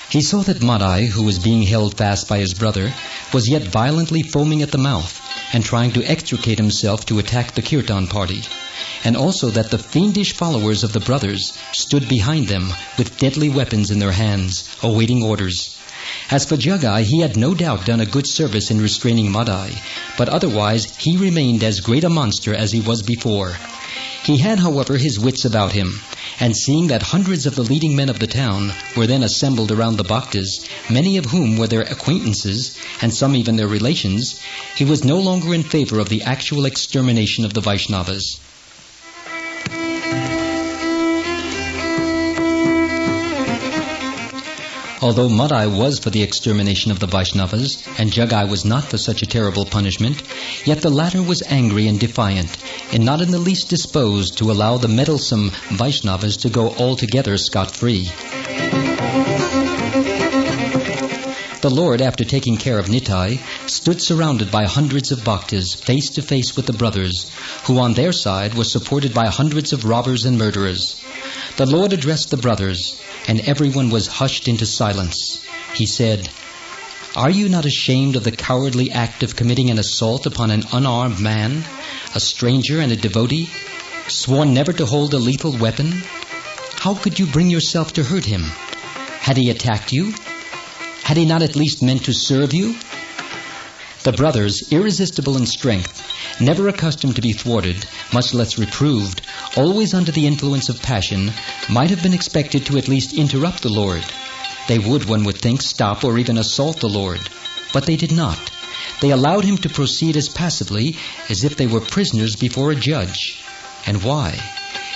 Speaker 1: He saw that Madhai, who was being held fast by his brother, was yet violently foaming at the mouth and trying to extricate himself to attack the kirtan party, and also that the fiendish followers of the brothers stood behind them with deadly weapons in their hands, awaiting orders. As for Jagai, he had no doubt done a good service in restraining Madhai, but otherwise he remained as great a monster as he was before. He had, however, his wits about him, and seeing that hundreds of the leading men of the town were then assembled around the Bhaktas, many of whom were their acquaintances, and some even their relations, he was no longer in favor of the actual extermination of the Vaishnavas. Although Madhai was for the extermination of the Vaishnavas, and Jagai was not for such a terrible punishment, yet the latter was angry and defiant, and not in the least disposed to allow the meddlesome Vaishnavas to go altogether scot-free. The Lord, after taking care of Nitai, stood surrounded by hundreds of bhaktas, face to face with the brothers, who on their side were supported by hundreds of robbers and murderers. The Lord addressed the brothers, and everyone was hushed into silence. He said, "Are you not ashamed of the cowardly act of committing an assault upon an unarmed man, a stranger and a devotee, sworn never to hold a lethal weapon? How could you bring yourself to hurt him? Had he attacked you? Had he not at least meant to serve you?" The brothers, irresistible in strength, never accustomed to be thwarted, much less reproved, always under the influence of passion, might have been expected to at least interrupt the Lord. They would, one would think, stop or even assault the Lord. But they did not. They allowed him to proceed as passively as if they were prisoners before a judge. And why?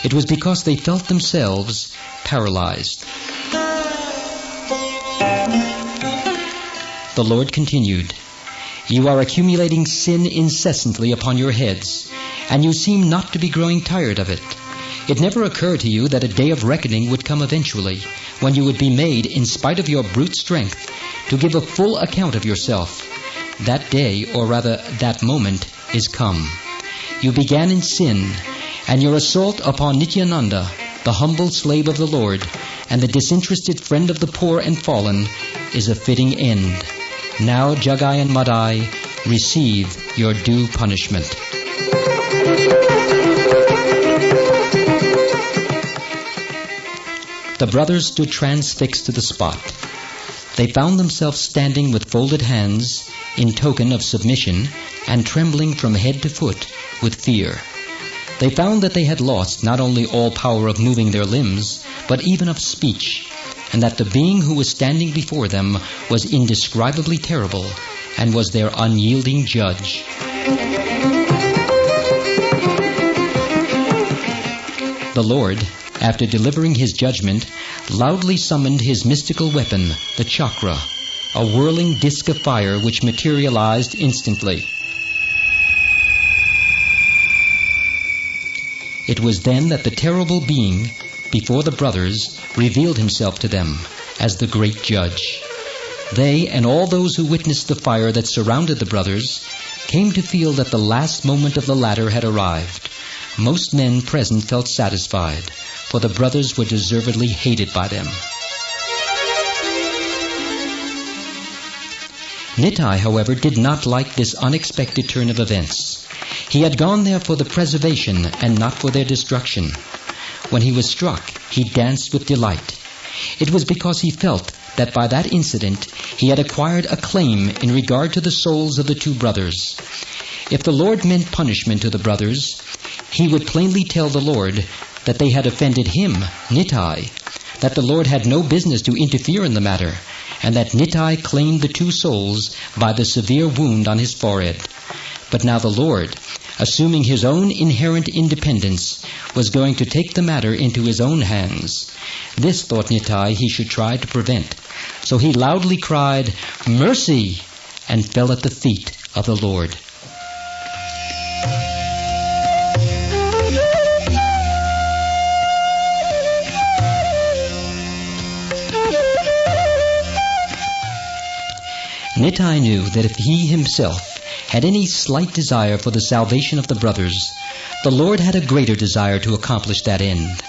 Speaker 1: It was because they felt themselves paralyzed. The Lord continued, "You are accumulating sin incessantly upon your heads, and you seem not to be growing tired of it. It never occurred to you that a day of reckoning would come eventually, when you would be made, in spite of your brute strength, to give a full account of yourself. That day, or rather that moment, is come. You began in sin, and your assault upon Nityananda, the humble slave of the Lord, and the disinterested friend of the poor and fallen, is a fitting end. Now, Jagai and Madhai, receive your due punishment." The brothers stood transfixed to the spot. They found themselves standing with folded hands, in token of submission, and trembling from head to foot with fear. They found that they had lost not only all power of moving their limbs, but even of speech, and that the being who was standing before them was indescribably terrible, and was their unyielding judge. The Lord, after delivering his judgment, loudly summoned his mystical weapon, the chakra, a whirling disk of fire which materialized instantly. It was then that the terrible being, before the brothers, revealed himself to them as the great judge. They, and all those who witnessed the fire that surrounded the brothers, came to feel that the last moment of the ladder had arrived. Most men present felt satisfied, for the brothers were deservedly hated by them. Nitai, however, did not like this unexpected turn of events. He had gone there for the preservation and not for their destruction. When he was struck, he danced with delight. It was because he felt that by that incident he had acquired a claim in regard to the souls of the two brothers. If the Lord meant punishment to the brothers, he would plainly tell the Lord that they had offended him, Nittai, that the Lord had no business to interfere in the matter, and that Nittai claimed the two souls by the severe wound on his forehead. But now the Lord, assuming his own inherent independence, was going to take the matter into his own hands. This, thought Nittai, he should try to prevent. So he loudly cried, "Mercy!" and fell at the feet of the Lord. Nittai knew that if he himself had any slight desire for the salvation of the brothers, the Lord had a greater desire to accomplish that end.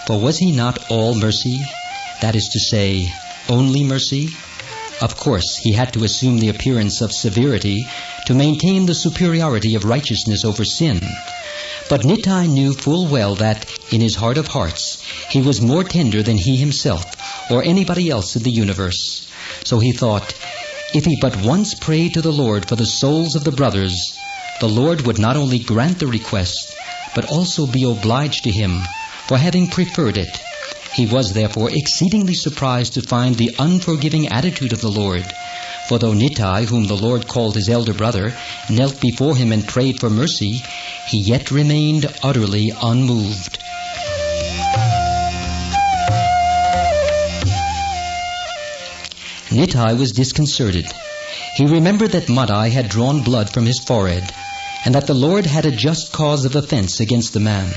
Speaker 1: For was he not all mercy? That is to say, only mercy? Of course, he had to assume the appearance of severity to maintain the superiority of righteousness over sin. But Nittai knew full well that, in his heart of hearts, he was more tender than he himself or anybody else in the universe. So he thought, if he but once prayed to the Lord for the souls of the brothers, the Lord would not only grant the request, but also be obliged to him for having preferred it. He was therefore exceedingly surprised to find the unforgiving attitude of the Lord. For though Nittai, whom the Lord called his elder brother, knelt before him and prayed for mercy, he yet remained utterly unmoved. Nittai was disconcerted. He remembered that Madhai had drawn blood from his forehead, and that the Lord had a just cause of offense against the man.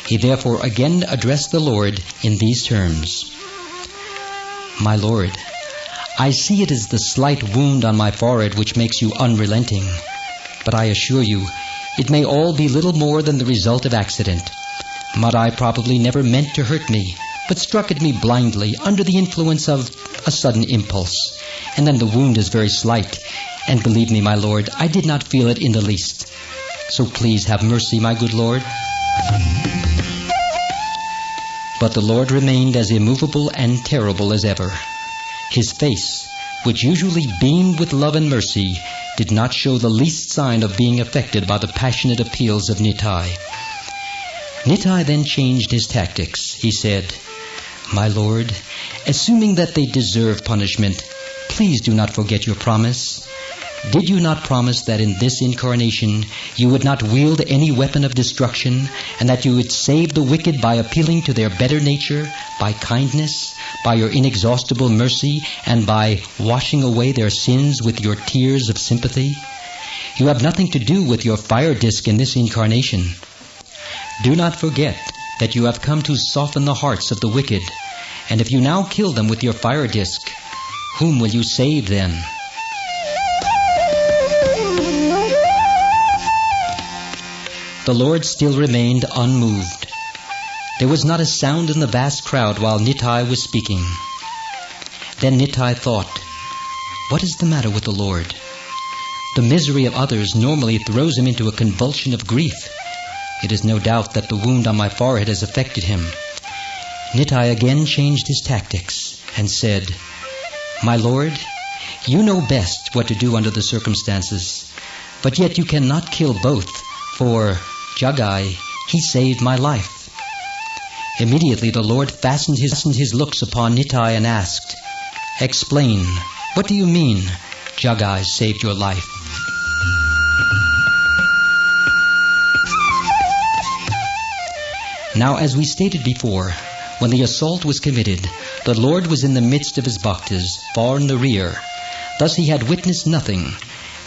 Speaker 1: He therefore again addressed the Lord in these terms. "My Lord, I see it is the slight wound on my forehead which makes you unrelenting. But I assure you, it may all be little more than the result of accident. Madhai probably never meant to hurt me, but struck at me blindly under the influence of a sudden impulse. And then the wound is very slight, and believe me, my Lord, I did not feel it in the least. So please have mercy, my good Lord." But the Lord remained as immovable and terrible as ever. His face, which usually beamed with love and mercy, did not show the least sign of being affected by the passionate appeals of Nittai. Nittai then changed his tactics. He said, "My Lord, assuming that they deserve punishment, please do not forget your promise. Did you not promise that in this incarnation you would not wield any weapon of destruction, and that you would save the wicked by appealing to their better nature, by kindness, by your inexhaustible mercy, and by washing away their sins with your tears of sympathy? You have nothing to do with your fire disk in this incarnation. Do not forget that you have come to soften the hearts of the wicked, and if you now kill them with your fire disk, whom will you save then?" The Lord still remained unmoved. There was not a sound in the vast crowd while Nittai was speaking. Then Nittai thought, what is the matter with the Lord? The misery of others normally throws him into a convulsion of grief. It is no doubt that the wound on my forehead has affected him. Nittai again changed his tactics and said, "My Lord, you know best what to do under the circumstances, but yet you cannot kill both, for Jagai, he saved my life." Immediately the Lord fastened his looks upon Nittai and asked, "Explain, what do you mean, Jagai saved your life?" Now, as we stated before, when the assault was committed, the Lord was in the midst of his bhaktas, far in the rear. Thus he had witnessed nothing.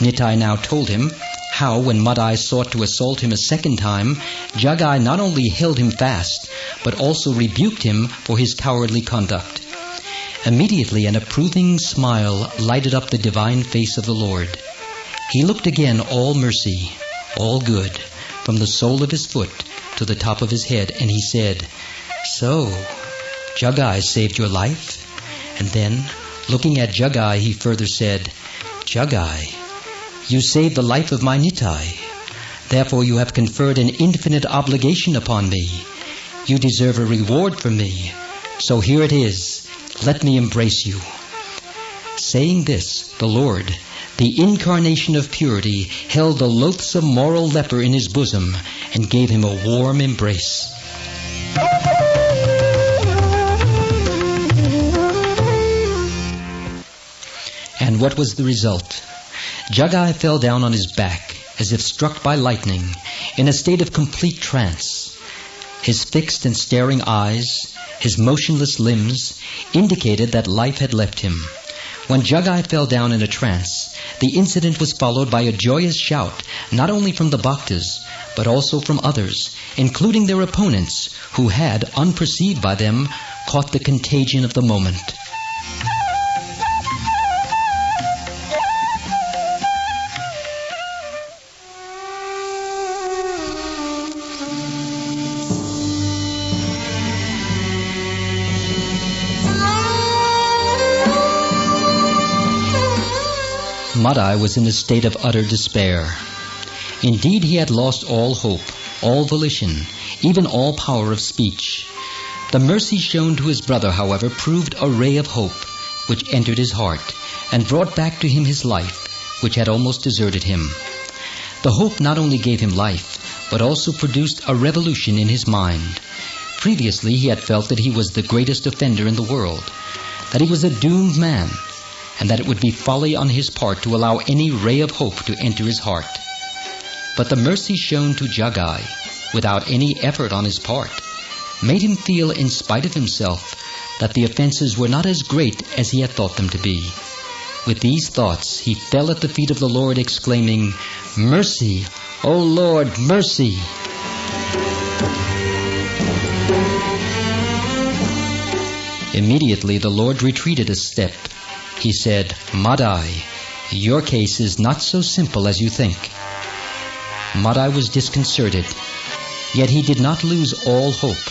Speaker 1: Nittai now told him how, when Madhai sought to assault him a second time, Jagai not only held him fast, but also rebuked him for his cowardly conduct. Immediately an approving smile lighted up the divine face of the Lord. He looked again all mercy, all good, from the sole of his foot to the top of his head, and he said, "So, Jagai saved your life?" And then, looking at Jagai, he further said, "Jagai, you saved the life of my Nittai. Therefore you have conferred an infinite obligation upon me. You deserve a reward from me. So here it is. Let me embrace you." Saying this, the Lord, the incarnation of purity, held the loathsome moral leper in his bosom and gave him a warm embrace. And what was the result? Jagai fell down on his back, as if struck by lightning, in a state of complete trance. His fixed and staring eyes, his motionless limbs, indicated that life had left him. When Jagai fell down in a trance, the incident was followed by a joyous shout, not only from the Bhaktas, but also from others, including their opponents, who had, unperceived by them, caught the contagion of the moment. Madhai was in a state of utter despair. Indeed, he had lost all hope, all volition, even all power of speech. The mercy shown to his brother, however, proved a ray of hope, which entered his heart and brought back to him his life, which had almost deserted him. The hope not only gave him life, but also produced a revolution in his mind. Previously, he had felt that he was the greatest offender in the world, that he was a doomed man, and that it would be folly on his part to allow any ray of hope to enter his heart. But the mercy shown to Jagai, without any effort on his part, made him feel, in spite of himself, that the offenses were not as great as he had thought them to be. With these thoughts, he fell at the feet of the Lord, exclaiming, "Mercy, O Lord, mercy!" Immediately the Lord retreated a step. He said, "Madhai, your case is not so simple as you think." Madhai was disconcerted, yet he did not lose all hope.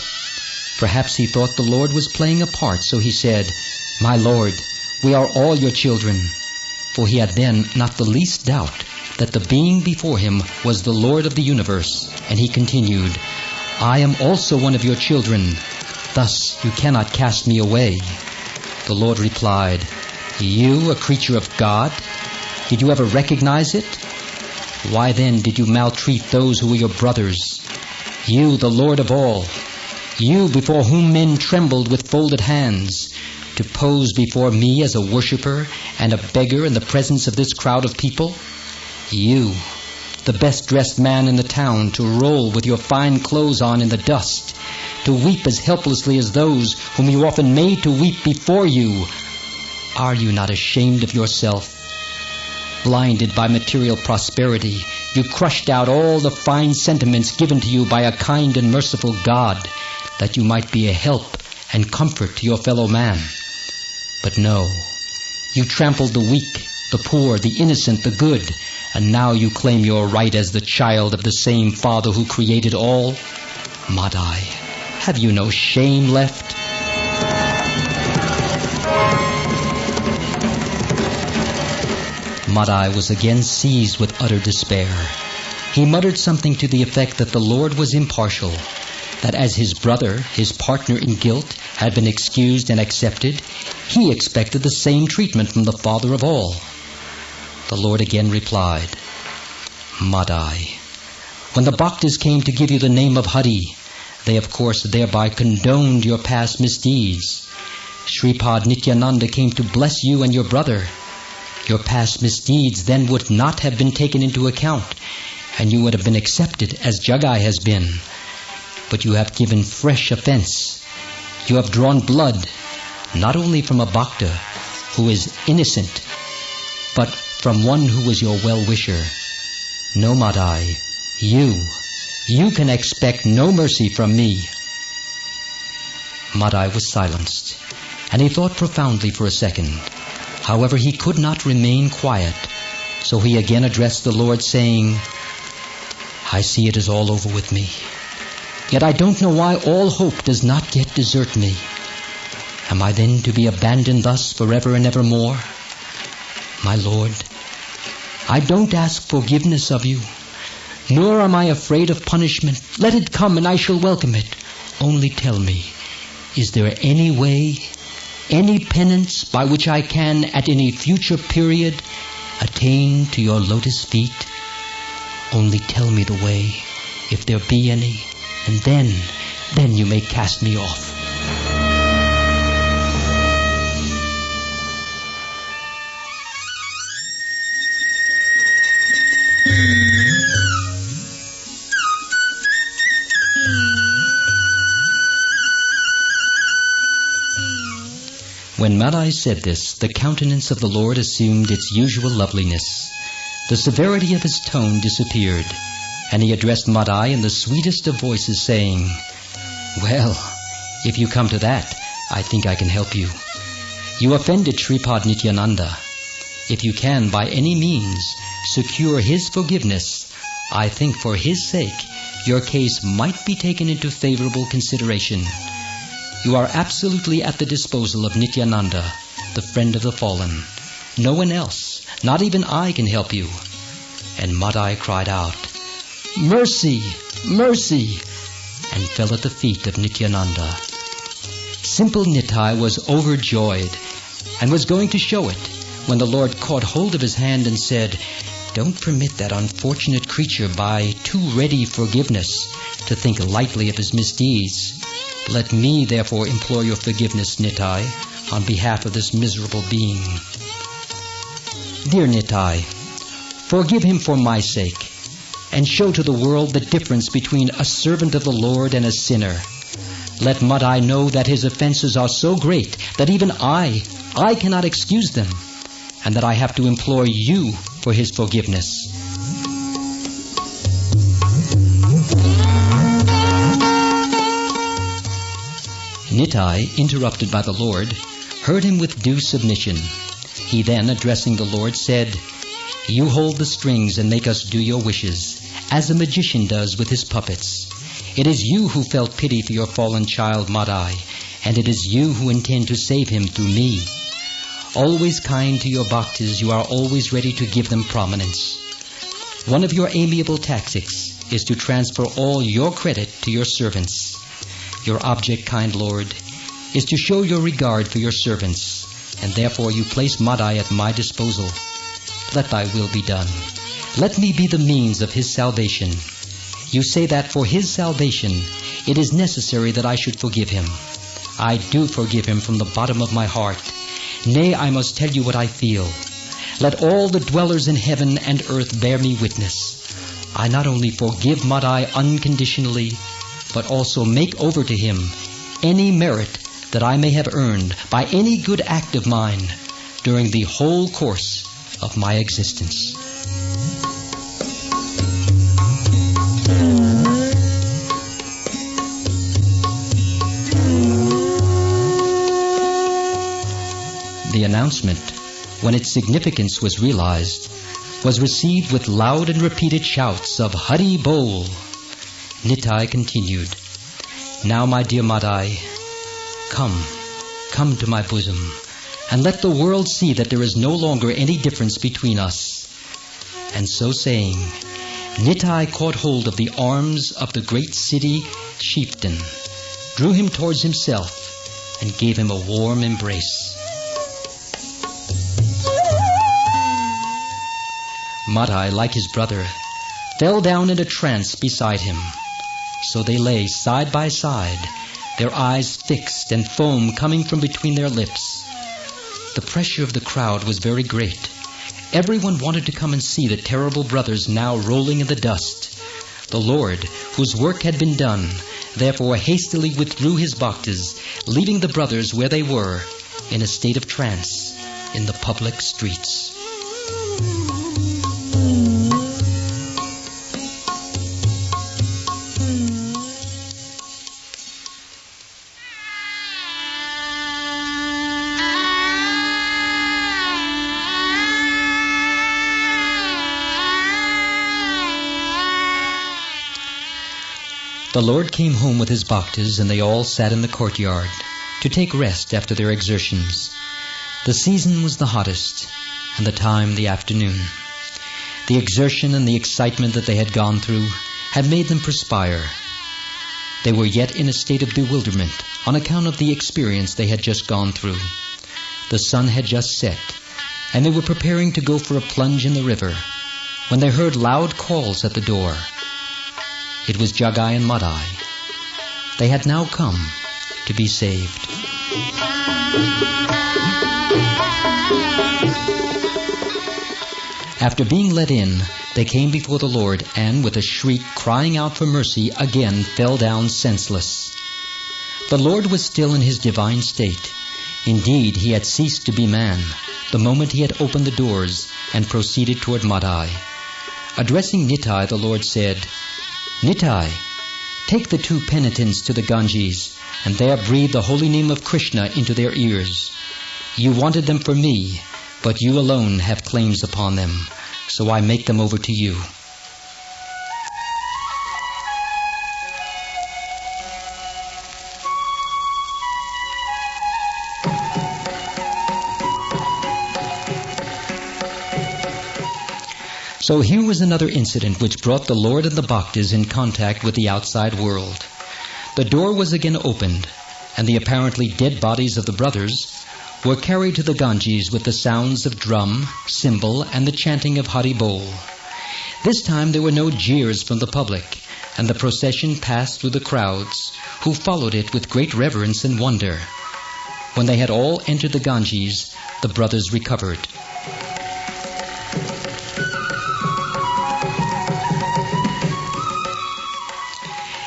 Speaker 1: Perhaps he thought the Lord was playing a part, so he said, "My Lord, we are all your children." For he had then not the least doubt that the being before him was the Lord of the universe, and he continued, "I am also one of your children, thus you cannot cast me away." The Lord replied, "You, a creature of God? Did you ever recognize it? Why then did you maltreat those who were your brothers? You, the Lord of all, you before whom men trembled with folded hands, to pose before me as a worshipper and a beggar in the presence of this crowd of people? You, the best-dressed man in the town, to roll with your fine clothes on in the dust, to weep as helplessly as those whom you often made to weep before you. Are you not ashamed of yourself? Blinded by material prosperity, you crushed out all the fine sentiments given to you by a kind and merciful God, that you might be a help and comfort to your fellow man. But no, you trampled the weak, the poor, the innocent, the good, and now you claim your right as the child of the same Father who created all. Madhai, have you no shame left? Madhai was again seized with utter despair. He muttered something to the effect that the Lord was impartial, that as his brother, his partner in guilt, had been excused and accepted, he expected the same treatment from the Father of all. The Lord again replied, "Madhai, when the Bhaktas came to give you the name of Hari, they of course thereby condoned your past misdeeds. Sripad Nityananda came to bless you and your brother. Your past misdeeds then would not have been taken into account, and you would have been accepted as Jagai has been. But you have given fresh offense. You have drawn blood, not only from a Bhakta who is innocent, but from one who was your well-wisher. No, Madhai, you can expect no mercy from me." Madhai was silenced, and he thought profoundly for a second. However, he could not remain quiet, so he again addressed the Lord, saying, "I see it is all over with me. Yet I don't know why all hope does not yet desert me. Am I then to be abandoned thus forever and evermore? My Lord, I don't ask forgiveness of you, Nor am I afraid of punishment. Let it come and I shall welcome it. Only tell me, is there any way, any penance by which I can, at any future period, attain to your lotus feet? Only tell me the way, if there be any, and then you may cast me off. When Madhai said this, the countenance of the Lord assumed its usual loveliness. The severity of his tone disappeared, and he addressed Madhai in the sweetest of voices, saying, "Well, if you come to that, I think I can help you. You offended Shripad Nityananda. If you can, by any means, secure his forgiveness, I think for his sake your case might be taken into favorable consideration. You are absolutely at the disposal of Nityananda, the friend of the fallen. No one else, not even I, can help you." And Madhai cried out, "Mercy! Mercy!" and fell at the feet of Nityananda. Simple Nitai was overjoyed and was going to show it when the Lord caught hold of his hand and said, "Don't permit that unfortunate creature by too ready forgiveness to think lightly of his misdeeds. Let me therefore implore your forgiveness, Nitai, on behalf of this miserable being. Dear Nitai, forgive him for my sake, and show to the world the difference between a servant of the Lord and a sinner. Let Madhai know that his offenses are so great that even I cannot excuse them, and that I have to implore you for his forgiveness." Nitai, interrupted by the Lord, heard him with due submission. He then, addressing the Lord, said, "You hold the strings and make us do your wishes, as a magician does with his puppets. It is you who felt pity for your fallen child Madhai, and it is you who intend to save him through me. Always kind to your bhaktas, you are always ready to give them prominence. One of your amiable tactics is to transfer all your credit to your servants. Your object, kind Lord, is to show your regard for your servants, and therefore you place Madhai at my disposal. Let thy will be done. Let me be the means of his salvation. You say that for his salvation it is necessary that I should forgive him. I do forgive him from the bottom of my heart. Nay, I must tell you what I feel. Let all the dwellers in heaven and earth bear me witness. I not only forgive Madhai unconditionally, but also make over to him any merit that I may have earned by any good act of mine during the whole course of my existence." The announcement, when its significance was realized, was received with loud and repeated shouts of Hari Bol. Nitai continued, "Now, my dear Madhai, come to my bosom, and let the world see that there is no longer any difference between us." And so saying, Nitai caught hold of the arms of the great city chieftain, drew him towards himself, and gave him a warm embrace. Madhai, like his brother, fell down in a trance beside him. So they lay side by side, their eyes fixed and foam coming from between their lips. The pressure of the crowd was very great. Everyone wanted to come and see the terrible brothers now rolling in the dust. The Lord, whose work had been done, therefore hastily withdrew his bhaktas, leaving the brothers where they were, in a state of trance, in the public streets. The Lord came home with his bhaktas, and they all sat in the courtyard to take rest after their exertions. The season was the hottest, and the time the afternoon. The exertion and the excitement that they had gone through had made them perspire. They were yet in a state of bewilderment on account of the experience they had just gone through. The sun had just set, and they were preparing to go for a plunge in the river, when they heard loud calls at the door. It was Jagai and Madhai. They had now come to be saved. After being let in, they came before the Lord and, with a shriek crying out for mercy, again fell down senseless. The Lord was still in his divine state. Indeed, he had ceased to be man the moment he had opened the doors and proceeded toward Madhai. Addressing Nitai, the Lord said, "Nitai, take the 2 penitents to the Ganges, and there breathe the holy name of Krishna into their ears. You wanted them for me, but you alone have claims upon them, so I make them over to you." So here was another incident which brought the Lord and the Bhaktas in contact with the outside world. The door was again opened, and the apparently dead bodies of the brothers were carried to the Ganges with the sounds of drum, cymbal, and the chanting of Hari Bol. This time there were no jeers from the public, and the procession passed through the crowds, who followed it with great reverence and wonder. When they had all entered the Ganges, the brothers recovered.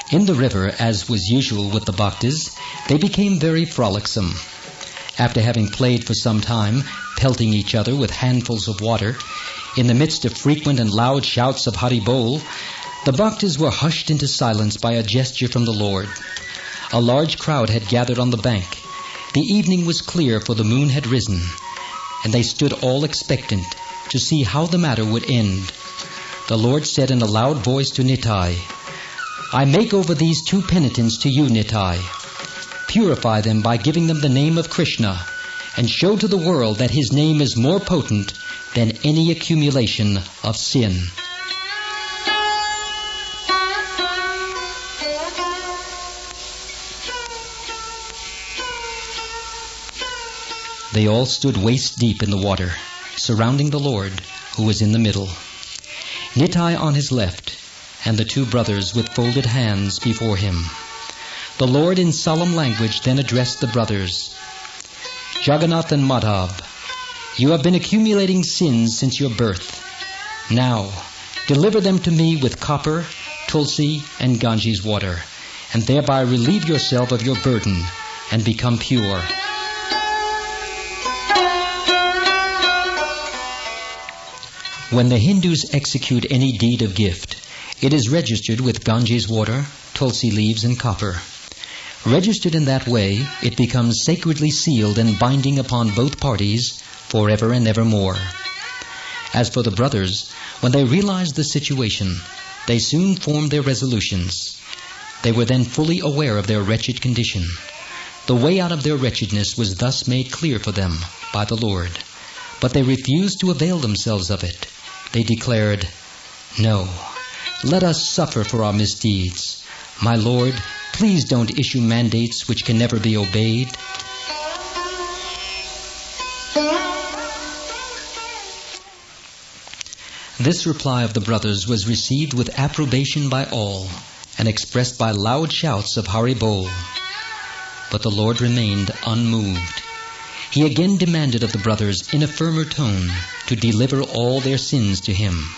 Speaker 1: In the river, as was usual with the Bhaktas, they became very frolicsome. After having played for some time, pelting each other with handfuls of water, in the midst of frequent and loud shouts of Hari Bol, the Bhaktas were hushed into silence by a gesture from the Lord. A large crowd had gathered on the bank. The evening was clear, for the moon had risen, and they stood all expectant to see how the matter would end. The Lord said in a loud voice to Nitai, "I make over these 2 penitents to you, Nitai. Purify them by giving them the name of Krishna, and show to the world that his name is more potent than any accumulation of sin." They all stood waist deep in the water, surrounding the Lord, who was in the middle. Nitai on his left, and the 2 brothers with folded hands before him. The Lord in solemn language then addressed the brothers. "Jagannath and Madhav, you have been accumulating sins since your birth. Now, deliver them to me with copper, Tulasi, and Ganges water, and thereby relieve yourself of your burden and become pure." When the Hindus execute any deed of gift, it is registered with Ganges water, Tulsi leaves, and copper. Registered in that way, it becomes sacredly sealed and binding upon both parties forever and evermore. As for the brothers, when they realized the situation, they soon formed their resolutions. They were then fully aware of their wretched condition. The way out of their wretchedness was thus made clear for them by the Lord. But they refused to avail themselves of it. They declared, "No, let us suffer for our misdeeds. My Lord, please don't issue mandates which can never be obeyed." This reply of the brothers was received with approbation by all, and expressed by loud shouts of Hari Bol. But the Lord remained unmoved. He again demanded of the brothers in a firmer tone to deliver all their sins to him.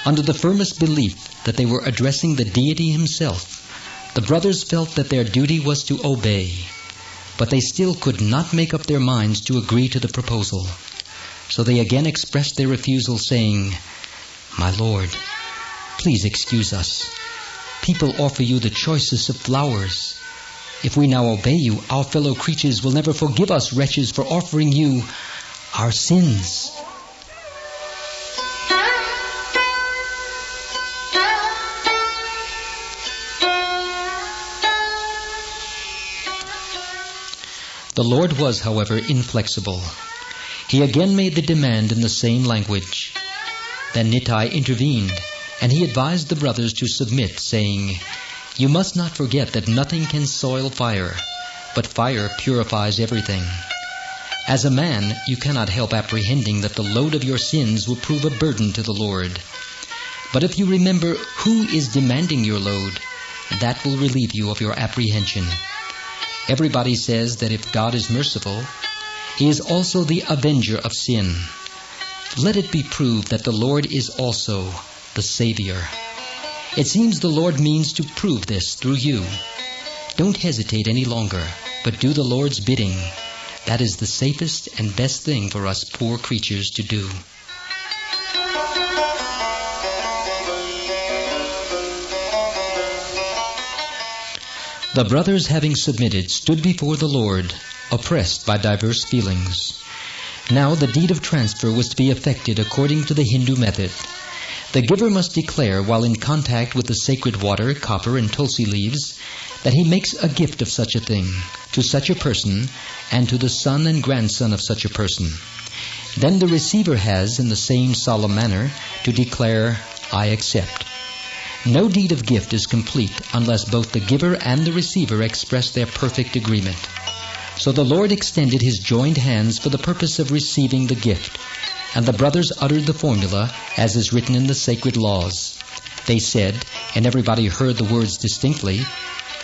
Speaker 1: Under the firmest belief that they were addressing the deity himself, the brothers felt that their duty was to obey, but they still could not make up their minds to agree to the proposal. So they again expressed their refusal, saying, "My Lord, please excuse us. People offer you the choicest of flowers. If we now obey you, our fellow creatures will never forgive us wretches for offering you our sins." The Lord was, however, inflexible. He again made the demand in the same language. Then Nitai intervened, and he advised the brothers to submit, saying, "You must not forget that nothing can soil fire, but fire purifies everything. As a man, you cannot help apprehending that the load of your sins will prove a burden to the Lord. But if you remember who is demanding your load, that will relieve you of your apprehension. Everybody says that if God is merciful, He is also the avenger of sin. Let it be proved that the Lord is also the Savior. It seems the Lord means to prove this through you. Don't hesitate any longer, but do the Lord's bidding. That is the safest and best thing for us poor creatures to do." The brothers, having submitted, stood before the Lord, oppressed by diverse feelings. Now the deed of transfer was to be effected according to the Hindu method. The giver must declare, while in contact with the sacred water, copper, and tulsi leaves, that he makes a gift of such a thing to such a person and to the son and grandson of such a person. Then the receiver has, in the same solemn manner, to declare, "I accept." No deed of gift is complete unless both the giver and the receiver express their perfect agreement. So the Lord extended His joined hands for the purpose of receiving the gift, and the brothers uttered the formula as is written in the sacred laws. They said, and everybody heard the words distinctly,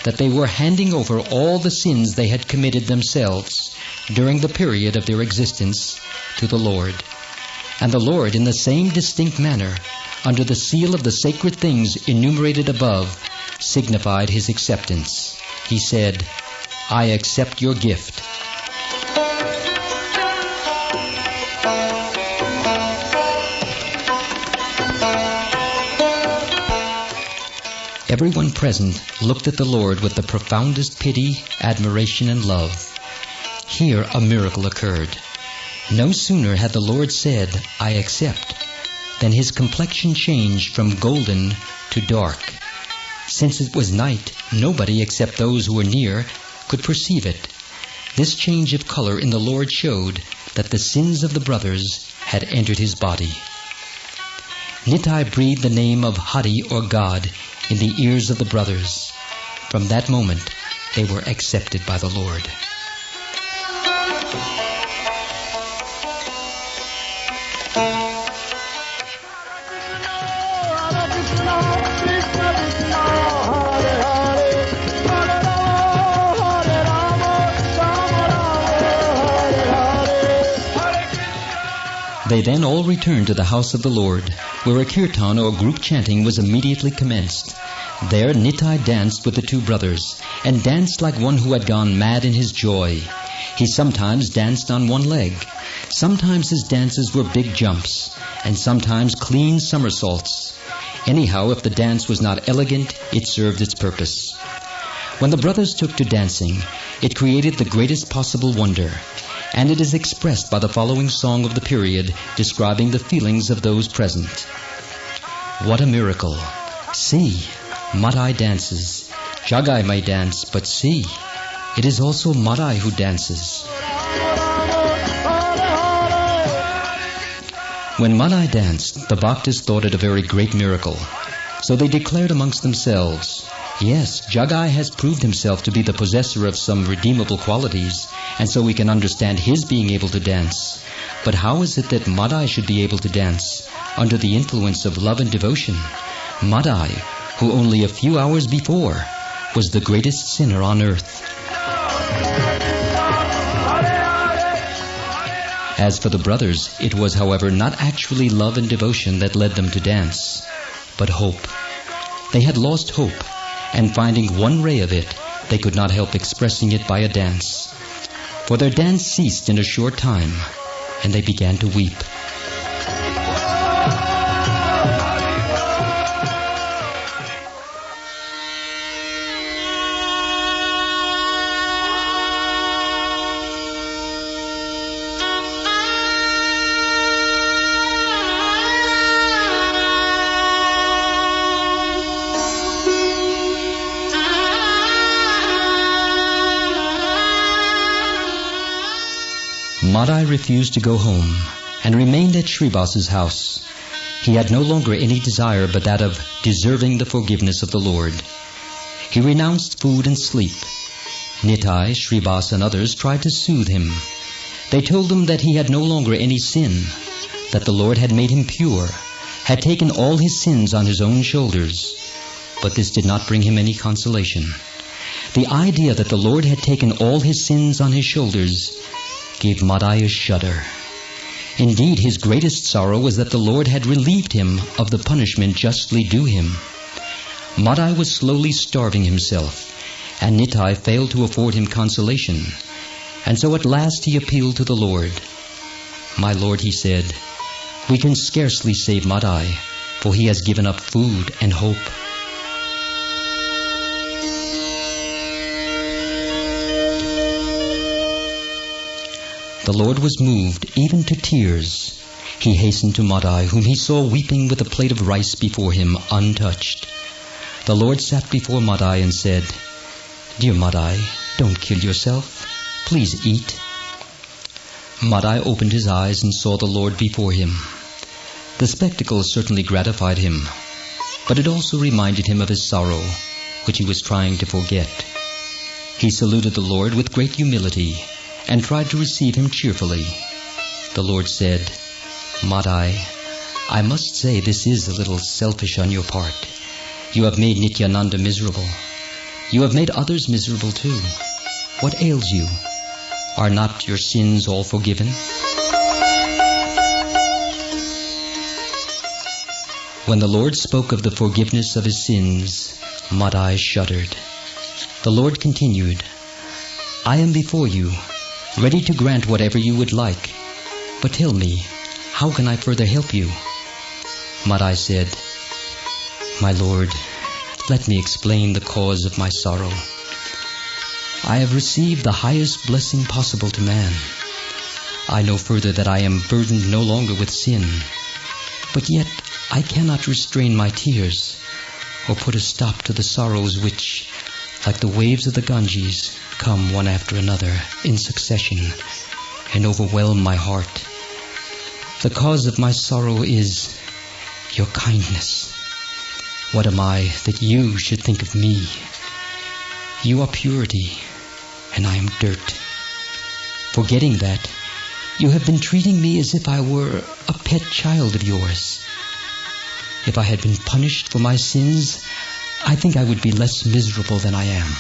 Speaker 1: that they were handing over all the sins they had committed themselves during the period of their existence to the Lord. And the Lord, in the same distinct manner, under the seal of the sacred things enumerated above, signified His acceptance. He said, "I accept your gift." Everyone present looked at the Lord with the profoundest pity, admiration, and love. Here a miracle occurred. No sooner had the Lord said, "I accept," than His complexion changed from golden to dark. Since it was night, nobody except those who were near could perceive it. This change of color in the Lord showed that the sins of the brothers had entered His body. Nitai breathed the name of Hari, or God, in the ears of the brothers. From that moment, they were accepted by the Lord. They then all returned to the house of the Lord, where a kirtan or group chanting was immediately commenced. There Nitai danced with the two brothers, and danced like one who had gone mad in his joy. He sometimes danced on one leg. Sometimes his dances were big jumps, and sometimes clean somersaults. Anyhow, if the dance was not elegant, it served its purpose. When the brothers took to dancing, it created the greatest possible wonder, and it is expressed by the following song of the period, describing the feelings of those present. What a miracle! See, Madhai dances. Jagai may dance, but see, it is also Madhai who dances. When Madhai danced, the Bhaktas thought it a very great miracle. So they declared amongst themselves, "Yes, Jagai has proved himself to be the possessor of some redeemable qualities, and so we can understand his being able to dance. But how is it that Madhai should be able to dance under the influence of love and devotion? Madhai, who only a few hours before was the greatest sinner on earth." As for the brothers, it was, however, not actually love and devotion that led them to dance, but hope. They had lost hope, and finding one ray of it, they could not help expressing it by a dance. For their dance ceased in a short time, and they began to weep. Madhai refused to go home and remained at Srivasa's house. He had no longer any desire but that of deserving the forgiveness of the Lord. He renounced food and sleep. Nitai, Srivas, and others tried to soothe him. They told him that he had no longer any sin, that the Lord had made him pure, had taken all his sins on his own shoulders. But this did not bring him any consolation. The idea that the Lord had taken all his sins on his shoulders gave Madhai a shudder. Indeed, his greatest sorrow was that the Lord had relieved him of the punishment justly due him. Madhai was slowly starving himself, and Nitai failed to afford him consolation. And so at last he appealed to the Lord. "My Lord," he said, "we can scarcely save Madhai, for he has given up food and hope." The Lord was moved even to tears. He hastened to Madhai, whom he saw weeping with a plate of rice before him, untouched. The Lord sat before Madhai and said, "Dear Madhai, don't kill yourself. Please eat." Madhai opened his eyes and saw the Lord before him. The spectacle certainly gratified him, but it also reminded him of his sorrow, which he was trying to forget. He saluted the Lord with great humility and tried to receive him cheerfully. The Lord said, "Madhai, I must say this is a little selfish on your part. You have made Nityananda miserable. You have made others miserable too. What ails you? Are not your sins all forgiven?" When the Lord spoke of the forgiveness of his sins, Madhai shuddered. The Lord continued, "I am before you, ready to grant whatever you would like. But tell me, how can I further help you?" Madhai said, "My Lord, let me explain the cause of my sorrow. I have received the highest blessing possible to man. I know further that I am burdened no longer with sin, but yet I cannot restrain my tears or put a stop to the sorrows which, like the waves of the Ganges, come one after another in succession and overwhelm my heart. The cause of my sorrow is your kindness. What am I that you should think of me? You are purity, and I am dirt. Forgetting that, you have been treating me as if I were a pet child of yours. If I had been punished for my sins, I think I would be less miserable than I am.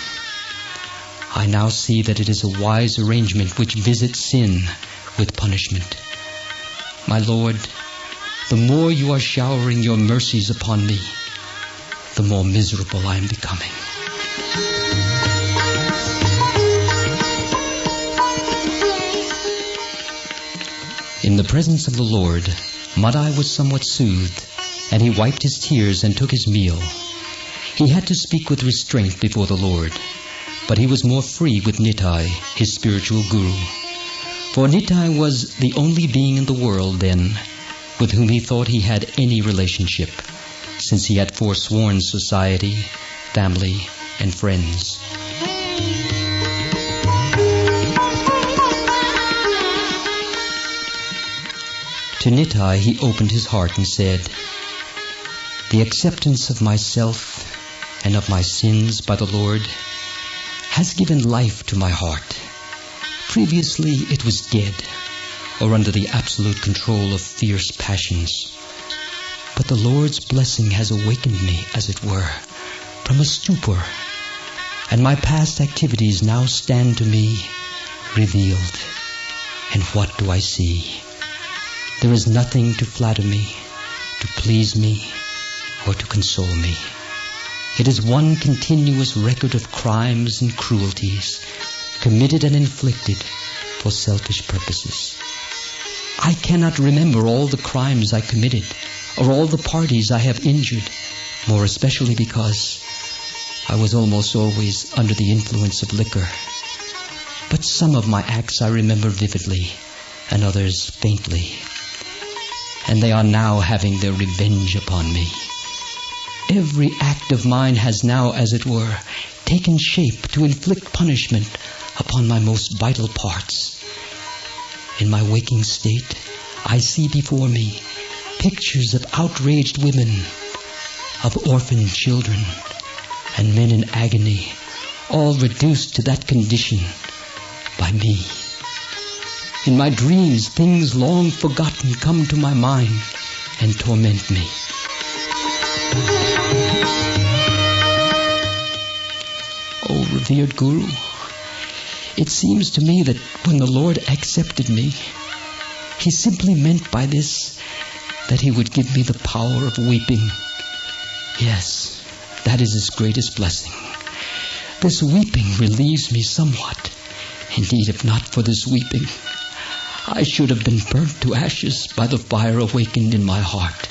Speaker 1: I now see that it is a wise arrangement which visits sin with punishment. My Lord, the more you are showering your mercies upon me, the more miserable I am becoming." In the presence of the Lord, Madhai was somewhat soothed, and he wiped his tears and took his meal. He had to speak with restraint before the Lord, but he was more free with Nitai, his spiritual guru. For Nitai was the only being in the world then with whom he thought he had any relationship, since he had forsworn society, family, and friends. To Nitai he opened his heart and said, "The acceptance of myself and of my sins by the Lord has given life to my heart. Previously it was dead, or under the absolute control of fierce passions. But the Lord's blessing has awakened me, as it were, from a stupor, and my past activities now stand to me revealed. And what do I see? There is nothing to flatter me, to please me, or to console me. It is one continuous record of crimes and cruelties, committed and inflicted for selfish purposes. I cannot remember all the crimes I committed, or all the parties I have injured, more especially because I was almost always under the influence of liquor. But some of my acts I remember vividly, and others faintly. And they are now having their revenge upon me. Every act of mine has now, as it were, taken shape to inflict punishment upon my most vital parts. In my waking state, I see before me pictures of outraged women, of orphaned children, and men in agony, all reduced to that condition by me. In my dreams, things long forgotten come to my mind and torment me. Oh, revered Guru, it seems to me that when the Lord accepted me, He simply meant by this that He would give me the power of weeping. Yes, that is His greatest blessing. This weeping relieves me somewhat. Indeed, if not for this weeping, I should have been burnt to ashes by the fire awakened in my heart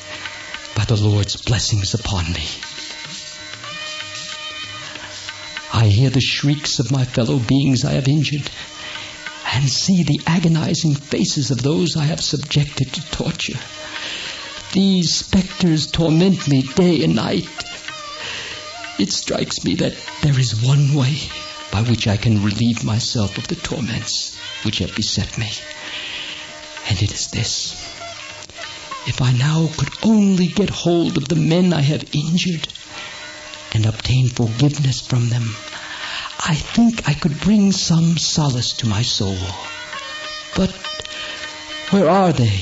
Speaker 1: by the Lord's blessings upon me. I hear the shrieks of my fellow beings I have injured, and see the agonizing faces of those I have subjected to torture. These specters torment me day and night. It strikes me that there is one way by which I can relieve myself of the torments which have beset me. And it is this. If I now could only get hold of the men I have injured and obtain forgiveness from them, I think I could bring some solace to my soul. But where are they,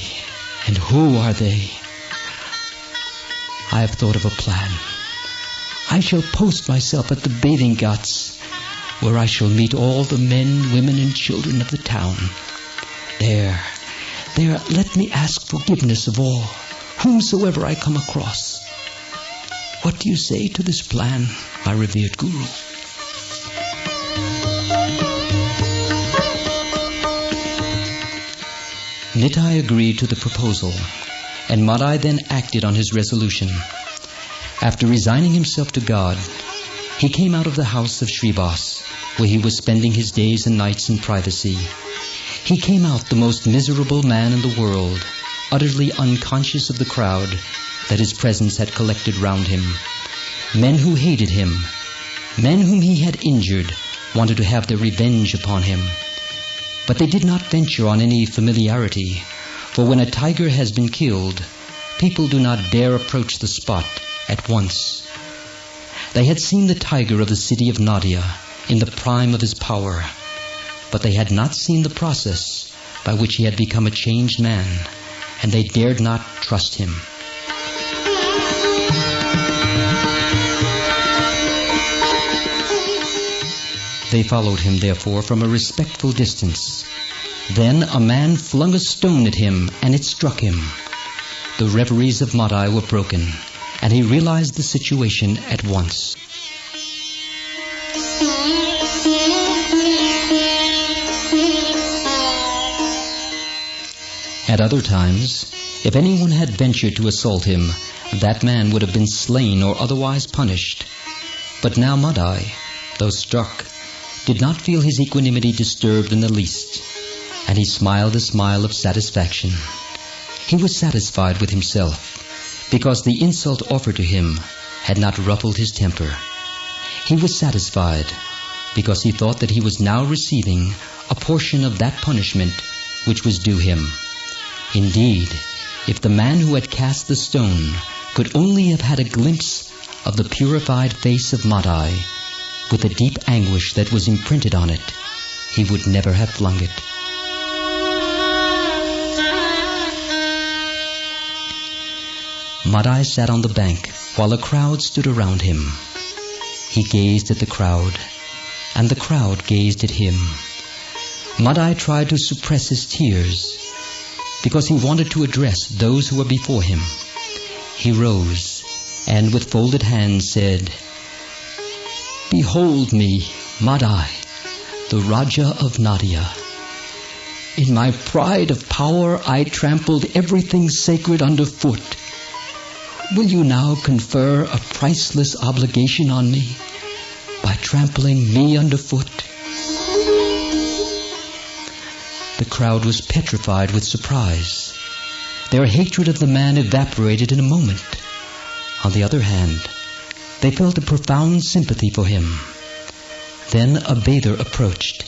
Speaker 1: and who are they? I have thought of a plan. I shall post myself at the bathing ghats, where I shall meet all the men, women, and children of the town. There, let me ask forgiveness of all, whomsoever I come across. What do you say to this plan, my revered Guru? Nitai agreed to the proposal, and Madhai then acted on his resolution. After resigning himself to God, he came out of the house of Srivas, where he was spending his days and nights in privacy. He came out the most miserable man in the world, utterly unconscious of the crowd that his presence had collected round him. Men who hated him, men whom he had injured, wanted to have their revenge upon him. But they did not venture on any familiarity, for when a tiger has been killed, people do not dare approach the spot at once. They had seen the tiger of the city of Nadia in the prime of his power, but they had not seen the process by which he had become a changed man, and they dared not trust him. They followed him, therefore, from a respectful distance. Then a man flung a stone at him, and it struck him. The reveries of Madhai were broken, and he realized the situation at once. At other times, if anyone had ventured to assault him, that man would have been slain or otherwise punished. But now Madhai, though struck, did not feel his equanimity disturbed in the least, and he smiled a smile of satisfaction. He was satisfied with himself, because the insult offered to him had not ruffled his temper. He was satisfied, because he thought that he was now receiving a portion of that punishment which was due him. Indeed, if the man who had cast the stone could only have had a glimpse of the purified face of Madhai, with the deep anguish that was imprinted on it, he would never have flung it. Madhai sat on the bank while a crowd stood around him. He gazed at the crowd, and the crowd gazed at him. Madhai tried to suppress his tears, because he wanted to address those who were before him. He rose, and with folded hands said, "Behold me, Madhai, the Raja of Nadia. In my pride of power, I trampled everything sacred underfoot. Will you now confer a priceless obligation on me by trampling me underfoot?" The crowd was petrified with surprise. Their hatred of the man evaporated in a moment. On the other hand, they felt a profound sympathy for him. Then a bather approached,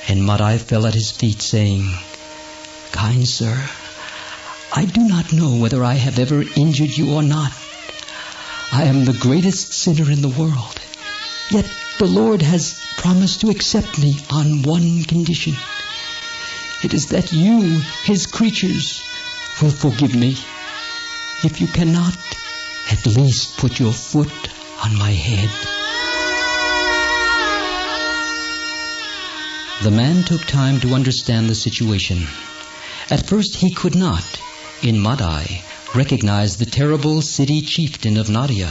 Speaker 1: and Madhai fell at his feet, saying, "Kind sir, I do not know whether I have ever injured you or not. I am the greatest sinner in the world. Yet the Lord has promised to accept me on one condition. It is that you, His creatures, will forgive me. If you cannot, at least put your foot on my head. The man took time to understand the situation. At first he could not, in Madhai, recognize the terrible city chieftain of Nadia.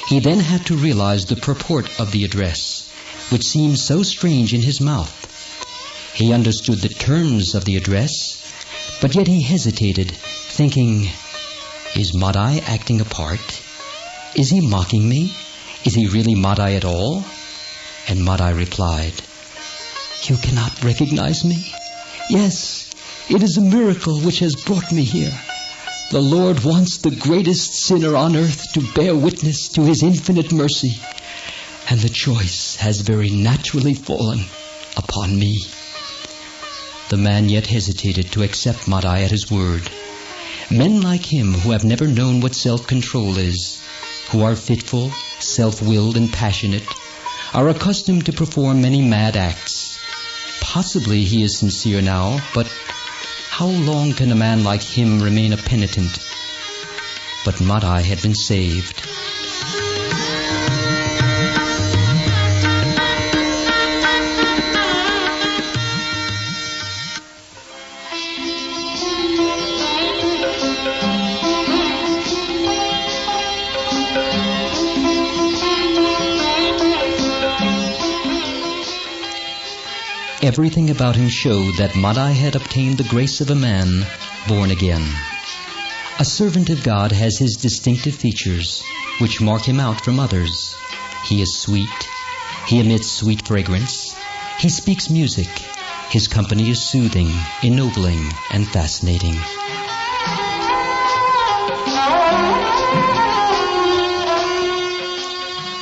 Speaker 1: He then had to realize the purport of the address, which seemed so strange in his mouth. He understood the terms of the address, but yet he hesitated, thinking, is Madhai acting a part? Is he mocking me? Is he really Madhai at all? And Madhai replied, you cannot recognize me? Yes, it is a miracle which has brought me here. The Lord wants the greatest sinner on earth to bear witness to His infinite mercy, and the choice has very naturally fallen upon me. The man yet hesitated to accept Madhai at his word. Men like him who have never known what self-control is, who are fitful, self-willed, and passionate, are accustomed to perform many mad acts. Possibly he is sincere now, but how long can a man like him remain a penitent? But Madhai had been saved. Everything about him showed that Madhai had obtained the grace of a man born again. A servant of God has his distinctive features, which mark him out from others. He is sweet. He emits sweet fragrance. He speaks music. His company is soothing, ennobling, and fascinating.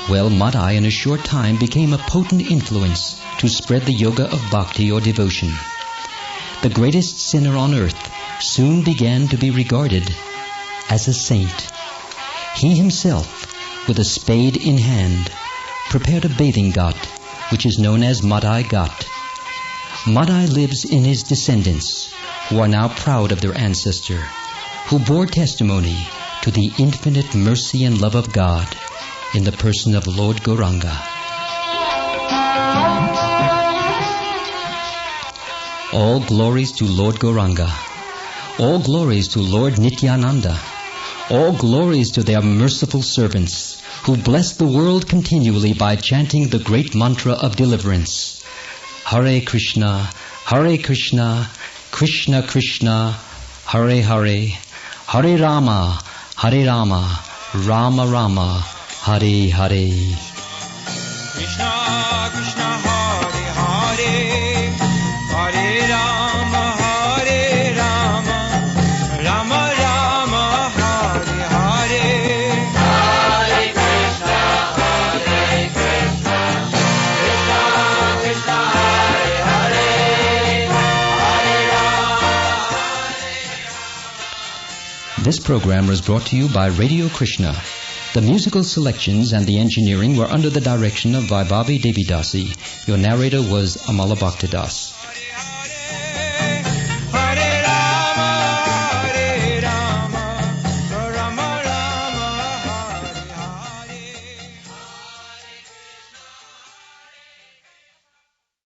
Speaker 1: Well, Madhai in a short time became a potent influence to spread the yoga of bhakti or devotion. The greatest sinner on earth soon began to be regarded as a saint. He himself, with a spade in hand, prepared a bathing ghat, which is known as Madhai Ghat. Madhai lives in his descendants, who are now proud of their ancestor, who bore testimony to the infinite mercy and love of God in the person of Lord Gauranga. All glories to Lord Gauranga. All glories to Lord Nityananda. All glories to their merciful servants, who bless the world continually by chanting the great mantra of deliverance. Hare Krishna, Krishna Krishna, Hare Hare, Hare Rama, Rama Rama, Hare Hare.
Speaker 2: Krishna Krishna, Hare Hare, Hare Rama, Rama Rama, Hare Hare. Hare Krishna, Krishna Krishna, Hare Hare, Hare Rama.
Speaker 1: This program was brought to you by Radio Krishna. The musical selections and the engineering were under the direction of Vaibhavi Devi Dasi. Your narrator was Amal Bhakta Das.